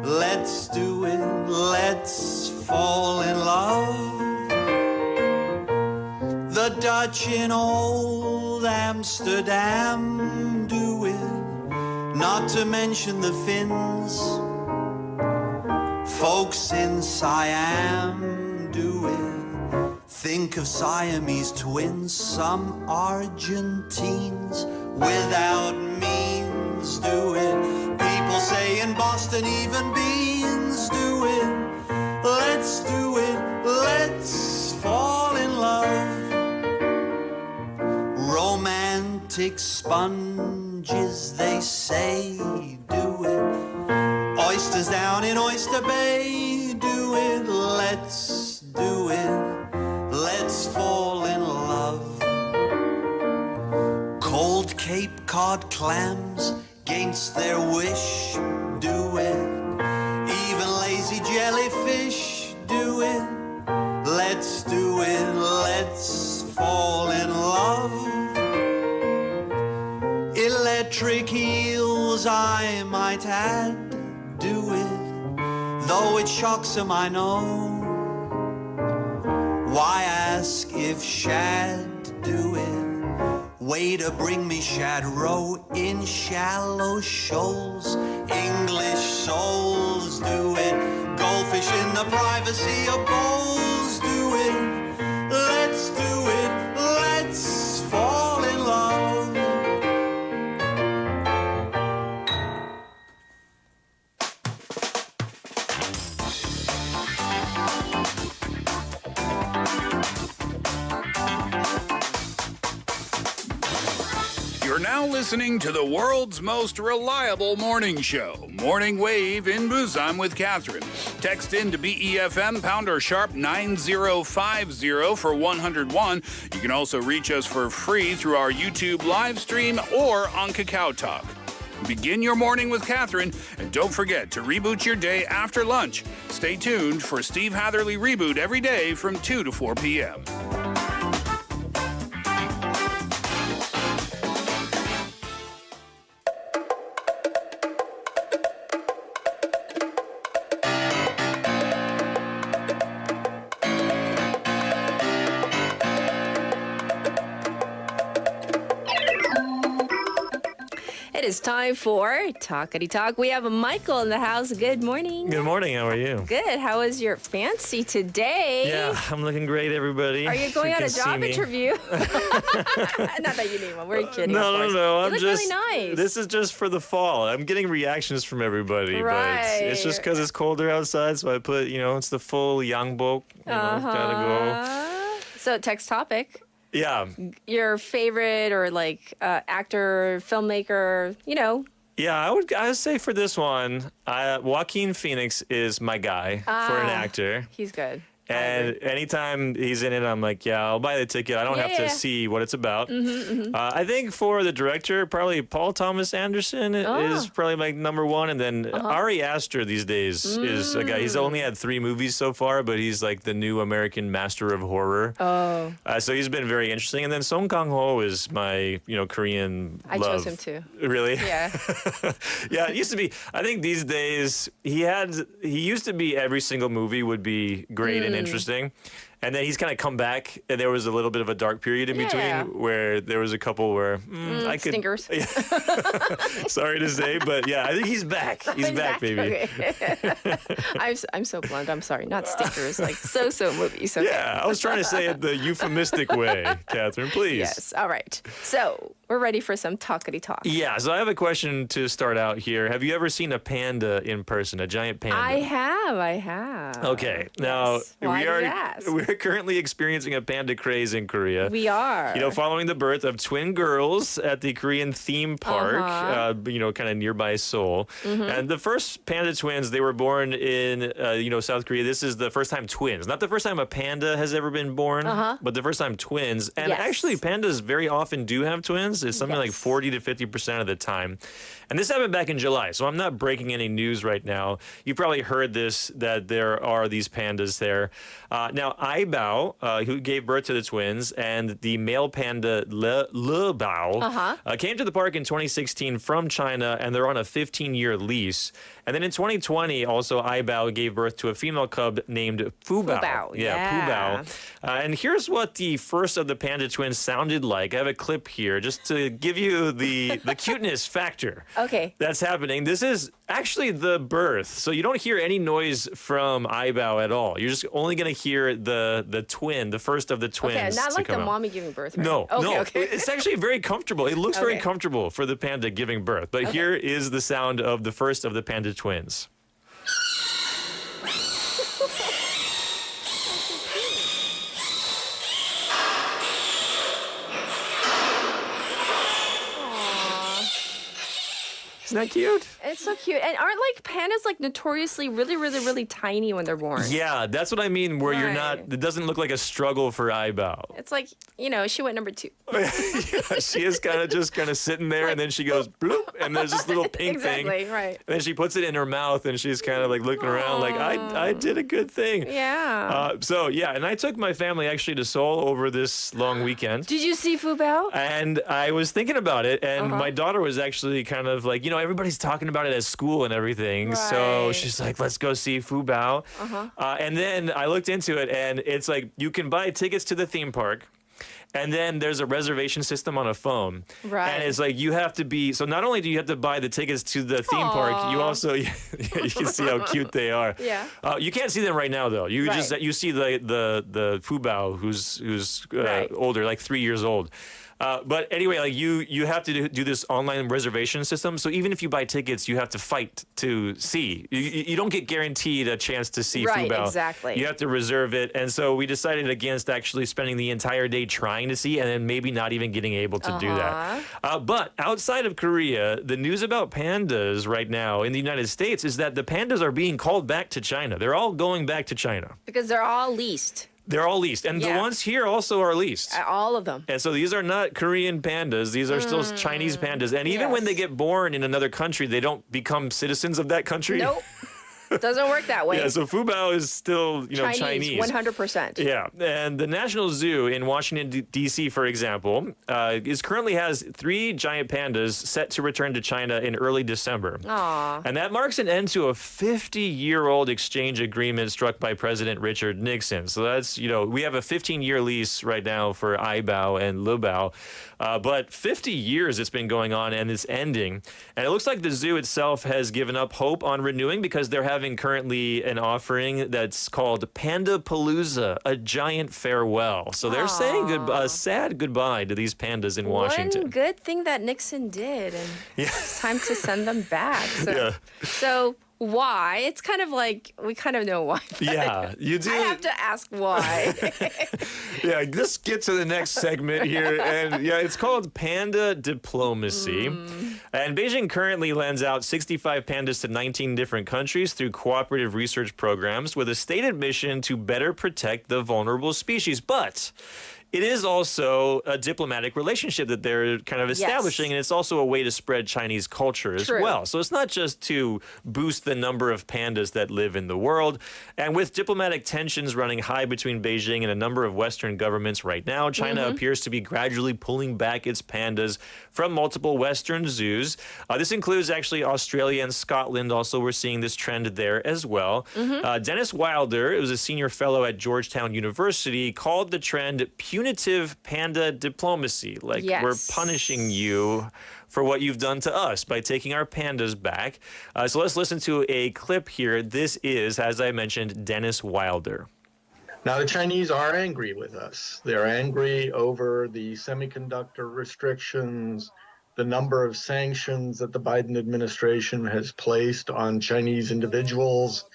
let's do it, let's fall in love. The Dutch in old Amsterdam do it, not to mention the Finns. Folks in Siam do it. Think of Siamese twins, some Argentines without means do it. People say in Boston even beans do it. Let's do it, let's fall in love. Romantic sponges, they say, do it. Oysters down in Oyster Bay, do it. Let's do it, let's fall in love. Cold Cape Cod clams, against their wish, do it. Even lazy jellyfish, do it. Let's do it, let's fall in love. Electric eels, I might add, do it. Though it shocks them, I know. Why ask if shad do it? Waiter, bring me shad roe in shallow shoals. English souls do it. Goldfish in the privacy of bowls do it. Let's do it, let's fall in love. now listening to the world's most reliable morning show, Morning Wave in Busan with Catherine. Text in to BEFM # 9050 for 101. You can also reach us for free through our YouTube live stream or on Kakao Talk. Begin your morning with Catherine, and don't forget to reboot your day after lunch. Stay tuned for Steve Hatherley Reboot every day from 2 to 4 p.m. It's time for Talkity Talk. We have Michael in the house. Good morning. Good morning. How are you? Good. How was your fancy today? Yeah, I'm looking great, everybody. Are you going You on a can see job me. interview? Not that you need one. We're kidding. No, of course. no. You I'm look just. really nice. This is just for the fall. I'm getting reactions from everybody, Right. but it's just because it's colder outside. So I put, it's the full yangbok. Gotta So, text topic. go. Yeah. Your favorite or actor, filmmaker, Yeah, I would say for this one, Joaquin Phoenix is my guy for an actor. He's good. And anytime he's in it, I'm like, yeah, I'll buy the ticket. I don't have to see what it's about. I think for the director, probably Paul Thomas Anderson is probably my number one. And then Ari Aster these days is a guy. He's only had 3 movies so far, but he's like the new American master of horror. So he's been very interesting. And then Song Kang-ho is my, Korean I love. chose him too. Really? Yeah. Yeah, it used to be. I think these days he used to be every single movie would be great and interesting. And then he's kind of come back, and there was a little bit of a dark period in between where there was a couple where I could. Stinkers. Sorry to say, but yeah, I think he's back. He's back, baby. Okay. I'm so blunt. I'm sorry. Not stinkers, like so movies. Okay. Yeah, I was trying to say it the euphemistic way, Catherine, please. Yes. All right. So we're ready for some talkity talk. Yeah, so I have a question to start out here. Have you ever seen a panda in person, a giant panda? I have. Okay, now Why do you ask? we're currently experiencing a panda craze in Korea. We are. Following the birth of twin girls at the Korean theme park, kind of nearby Seoul. And the first panda twins, they were born in, South Korea. This is the first time twins. Not the first time a panda has ever been born, but the first time twins. And actually, pandas very often do have twins. It's something like 40 to 50% of the time. And this happened back in July, so I'm not breaking any news right now. You probably heard this, that there are these pandas there. Now, Aibao, who gave birth to the twins, and the male panda Le Bao came to the park in 2016 from China, and they're on a 15-year lease. And then in 2020, also Aibao gave birth to a female cub named Fubao. Fubao. And here's what the first of the panda twins sounded like. I have a clip here just to give you the cuteness factor. Okay. That's happening. This is actually the birth. So you don't hear any noise from Aibao at all. You're just only going to hear the twin, the first of the twins. Okay, not like the out. mommy giving birth. Right? No, no. Okay. It's actually very comfortable. It looks very comfortable for the panda giving birth. But here is the sound of the first of the panda twins. Isn't that cute? It's so cute. And aren't pandas notoriously really tiny when they're born? Yeah, that's what I mean, where you're not, Right. it doesn't look like a struggle for Aibao. It's like, she went number 2. Yeah, she is kind of sitting there, and then she goes bloop, and there's this little pink thing. Exactly, right. And then she puts it in her mouth, and she's kind of looking around like, I did a good thing. Yeah. And I took my family actually to Seoul over this long weekend. Did you see Fubao? And I was thinking about it, and my daughter was actually kind of like, everybody's talking about it at school and everything. So Right. she's like, let's go see Fubao. And then I looked into it, and it's like you can buy tickets to the theme park. And then there's a reservation system on a phone. Right. And it's like you have to be, so not only do you have to buy the tickets to the theme park, you also, you can see how cute they are. Yeah. You can't see them right now though. You Right. you see the Fubao who's Right. older, like 3 years old. But anyway, like you have to do this online reservation system. So even if you buy tickets, you have to fight to see. You don't get guaranteed a chance to see Right, Fubao. exactly. You have to reserve it. And so we decided against actually spending the entire day trying to see and then maybe not even getting able to do that. But outside of Korea, the news about pandas right now in the United States is that the pandas are being called back to China. They're all going back to China. Because they're all leased. They're all leased. And the ones here also are leased. All of them. And so these are not Korean pandas. These are still Chinese pandas. And even when they get born in another country, they don't become citizens of that country. Nope. Doesn't work that way. Yeah, so Fubao is still, Chinese. 100%. Yeah, and the National Zoo in Washington, D.C., for example, currently has 3 giant pandas set to return to China in early December. Aww. And that marks an end to a 50-year-old exchange agreement struck by President Richard Nixon. So that's, we have a 15-year lease right now for Aibao and Lubao. But 50 years it's been going on and it's ending. And it looks like the zoo itself has given up hope on renewing because they're having currently an offering that's called Panda Palooza, a giant farewell. So they're saying a sad goodbye to these pandas in Washington. One good thing that Nixon did, and it's time to send them back. So why? It's kind of like we kind of know why. Yeah, you do. I have to ask why. Yeah, let's get to the next segment here. And it's called Panda Diplomacy. And Beijing currently lends out 65 pandas to 19 different countries through cooperative research programs with a stated mission to better protect the vulnerable species. But it is also a diplomatic relationship that they're kind of establishing, and it's also a way to spread Chinese culture as well. So it's not just to boost the number of pandas that live in the world. And with diplomatic tensions running high between Beijing and a number of Western governments right now, China appears to be gradually pulling back its pandas from multiple Western zoos. This includes actually Australia and Scotland. Also, we're seeing this trend there as well. Dennis Wilder, who was a senior fellow at Georgetown University, called the trend punitive panda diplomacy. Like, we're punishing you for what you've done to us by taking our pandas back. So let's listen to a clip here. This is, as I mentioned, Dennis Wilder. Now, the Chinese are angry with us. They're angry over the semiconductor restrictions, the number of sanctions that the Biden administration has placed on Chinese individuals,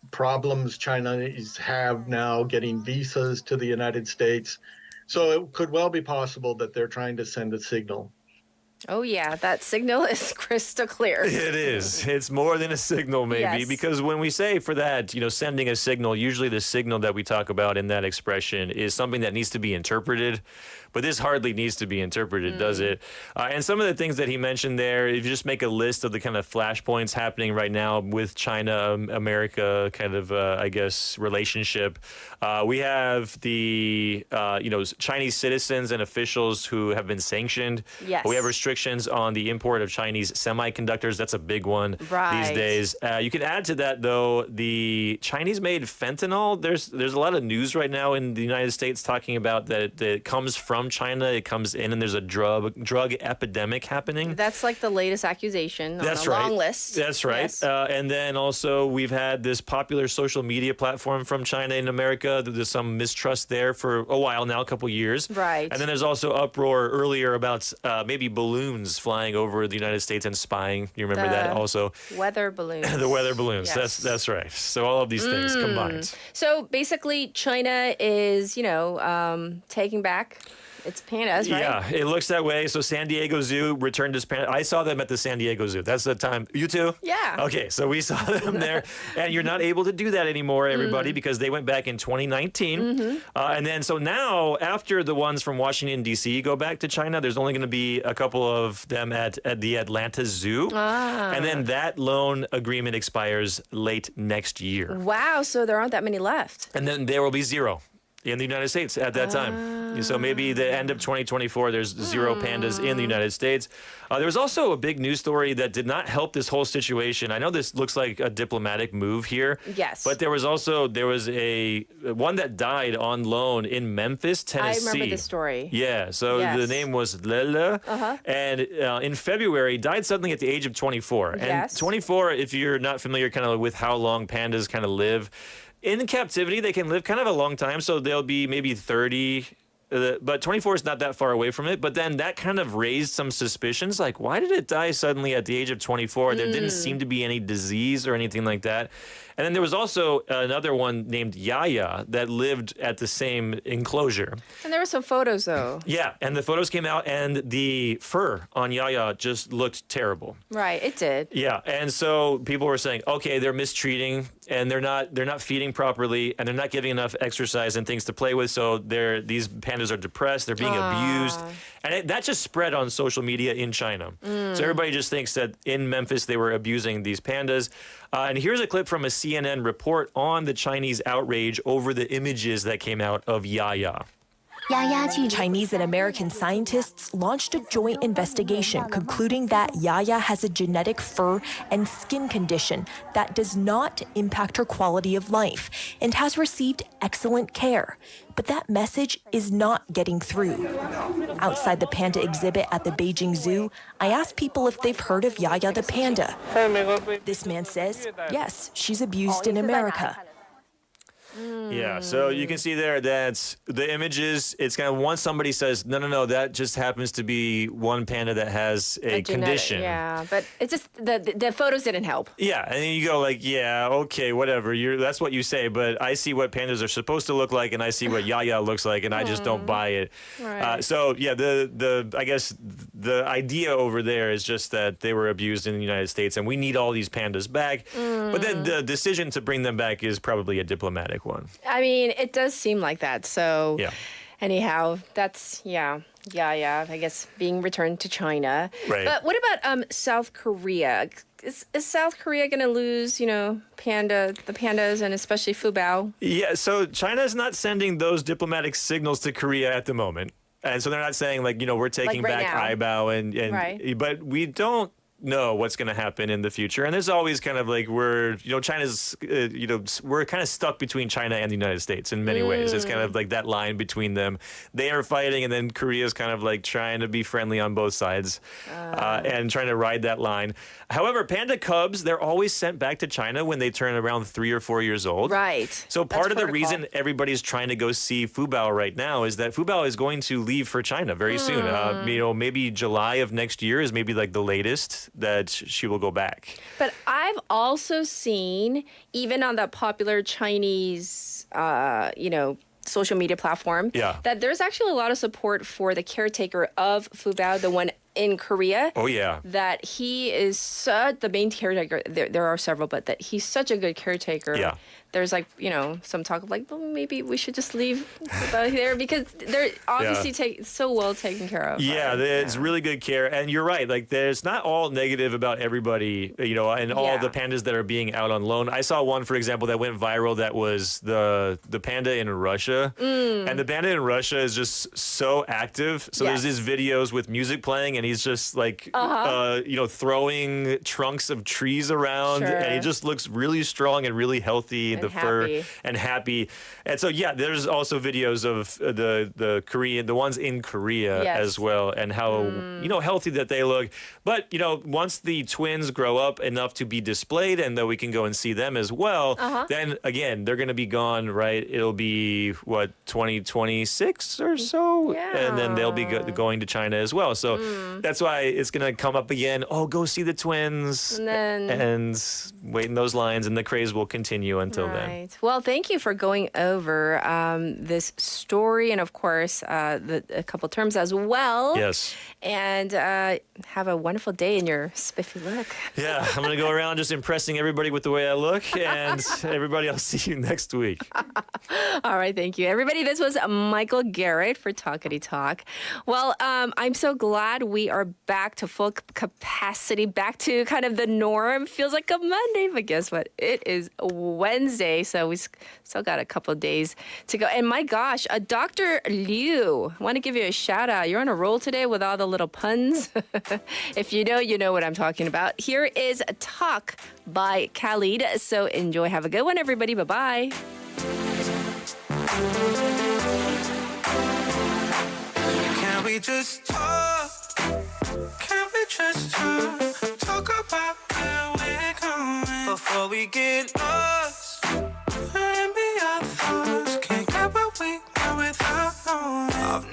problems Chinese have now getting visas to the United States. So it could well be possible that they're trying to send a signal. Oh, yeah, that signal is crystal clear. It is. It's more than a signal, maybe, because when we say for that, sending a signal, usually the signal that we talk about in that expression is something that needs to be interpreted. But this hardly needs to be interpreted, does it? And some of the things that he mentioned there, if you just make a list of the kind of flashpoints happening right now with China, America kind of, relationship, we have the, Chinese citizens and officials who have been sanctioned. Yes. We have restrictions on the import of Chinese semiconductors. That's a big one these days. You can add to that, though, the Chinese-made fentanyl. There's a lot of news right now in the United States talking about that it comes from China. It comes in, and there's a drug epidemic happening. That's like the latest accusation on a long list. That's right. Yes. And then also we've had this popular social media platform from China in America. There's some mistrust there for a while now, a couple years. Right. And then there's also uproar earlier about maybe balloons flying over the United States and spying. You remember that also? Weather balloons. The weather balloons. Yes. That's right. So all of these things combined. So basically, China is, taking back its pandas, right? Yeah, it looks that way. So San Diego Zoo returned its pandas. I saw them at the San Diego Zoo. That's the time. You too? Yeah. Okay, so we saw them there. And you're not able to do that anymore, everybody, because they went back in 2019. And then so now, after the ones from Washington, D.C. go back to China, there's only going to be a couple of them at the Atlanta Zoo. And then that loan agreement expires late next year. Wow, so there aren't that many left. And then there will be 0 in the United States at that time. So maybe the end of 2024, there's 0 pandas in the United States. There was also a big news story that did not help this whole situation. I know this looks like a diplomatic move here. Yes. But there was a one that died on loan in Memphis, Tennessee. I remember the story. Yeah. So the name was Lele. And in February, died suddenly at the age of 24. And 24, if you're not familiar kind of with how long pandas kind of live, in captivity, they can live kind of a long time, so they'll be maybe 30 but 24 is not that far away from it. But then that kind of raised some suspicions. Like, why did it die suddenly at the age of 24? There didn't seem to be any disease or anything like that. And then there was also another one named Yaya that lived at the same enclosure. And there were some photos, though. Yeah, and the photos came out, and the fur on Yaya just looked terrible. Right, it did. Yeah, and so people were saying, okay, they're mistreating, and they're not feeding properly, and they're not giving enough exercise and things to play with. So these pandas are depressed, they're being abused, and that just spread on social media in China. So everybody just thinks that in Memphis they were abusing these pandas. And here's a clip from a CNN report on the Chinese outrage over the images that came out of Yaya. Chinese and American scientists launched a joint investigation concluding that Yaya has a genetic fur and skin condition that does not impact her quality of life and has received excellent care. But that message is not getting through. Outside the panda exhibit at the Beijing Zoo, I asked people if they've heard of Yaya the panda. This man says, yes, she's abused in America. Yeah, so you can see there that the images, it's kind of once somebody says, no, that just happens to be one panda that has a condition. Yeah, but it's just the photos didn't help. Yeah, and then you go like, yeah, okay, whatever. That's what you say, but I see what pandas are supposed to look like, and I see what Yaya looks like, and I just don't buy it. Right. So yeah, I guess the idea over there is just that they were abused in the United States, and we need all these pandas back. But then the decision to bring them back is probably a diplomatic one. I mean, it does seem like that. So Yeah. anyhow, that's, I guess being returned to China. Right. But what about South Korea? Is South Korea going to lose, the pandas and especially Fubao? Yeah, so China's not sending those diplomatic signals to Korea at the moment. And so they're not saying we're taking Like right back now. Haibao and Right. but we don't know what's going to happen in the future. And there's always kind of China's, we're kind of stuck between China and the United States in many ways. It's kind of like that line between them. They are fighting, and then Korea's kind of like trying to be friendly on both sides and trying to ride that line. However, panda cubs, they're always sent back to China when they turn around 3 or 4 years old. Right. So That's part of the protocol. reason everybody's trying to go see Fubao right now is that Fubao is going to leave for China very soon. Maybe July of next year is maybe like the latest that she will go back. But I've also seen, even on the popular Chinese, social media platform, that there's actually a lot of support for the caretaker of Fubao, the one in Korea. Oh, yeah. That he is the main caretaker. There are several, but that he's such a good caretaker. Yeah. There's some talk of well, maybe we should just leave Fubao there because they're obviously so well taken care of. Yeah, it's really good care. And you're right. There's not all negative about everybody, and all the pandas that are being out on loan. I saw one, for example, that went viral that was the panda in Russia. And the panda in Russia is just so active. So there's these videos with music playing, and he's just throwing trunks of trees around. Sure. And he just looks really strong and really healthy. And the fur happy. and happy. And so, there's also videos of the Korean, the ones in Korea as well, and how, healthy that they look. But, once the twins grow up enough to be displayed and that we can go and see them as well, then again, they're going to be gone, right? It'll be, 2026 or so? And then they'll be going to China as well. So that's why it's going to come up again. Oh, go see the twins. And wait in those lines, and the craze will continue until then. Right. Well, thank you for going over this story and, of course, a couple terms as well. Yes. And have a wonderful day in your spiffy look. Yeah, I'm going to go around just impressing everybody with the way I look. And everybody, I'll see you next week. All right. Thank you, everybody. This was Michael Garrett for Talkity Talk. Well, I'm so glad we are back to full capacity, back to kind of the norm. Feels like a Monday, but guess what? It is Wednesday, so we still got a couple of days to go. And my gosh, Dr. Liu, I want to give you a shout out. You're on a roll today with all the little puns. If you know, you know what I'm talking about. Here is Talk by Khalid. So enjoy. Have a good one, everybody. Bye-bye. Can we just talk? Can we just talk about where we're going before we get lost? Let me our thoughts. Can't get what we want without knowing. I've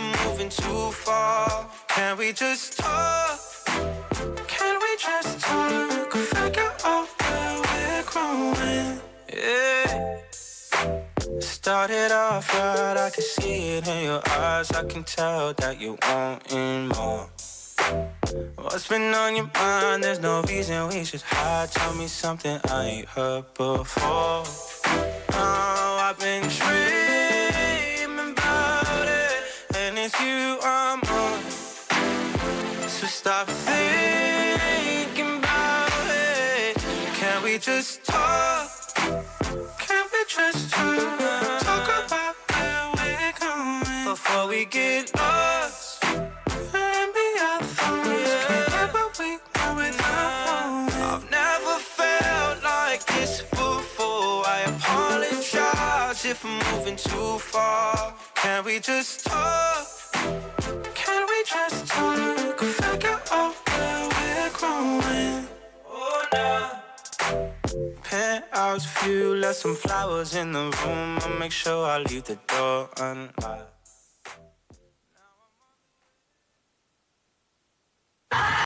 we're moving too far. Can we just talk? Can we just talk? Figure out where we're growing. Yeah. Started off right, I can see it in your eyes. I can tell that you wanting more. What's been on your mind? There's no reason we should hide. Tell me something I ain't heard before. Oh, I've been dreaming about it, and it's you I'm on. So stop thinking about it. Can we just talk? Can we just talk about where we're going before we get lost? And be our thoughts. Can't get what we know without. I've never felt like this before. I apologize if I'm moving too far. Can we just talk? Can we just talk? Figure out where we're growing. Oh, no. Penthouse view, left some flowers in the room. I'll make sure I leave the door unlocked.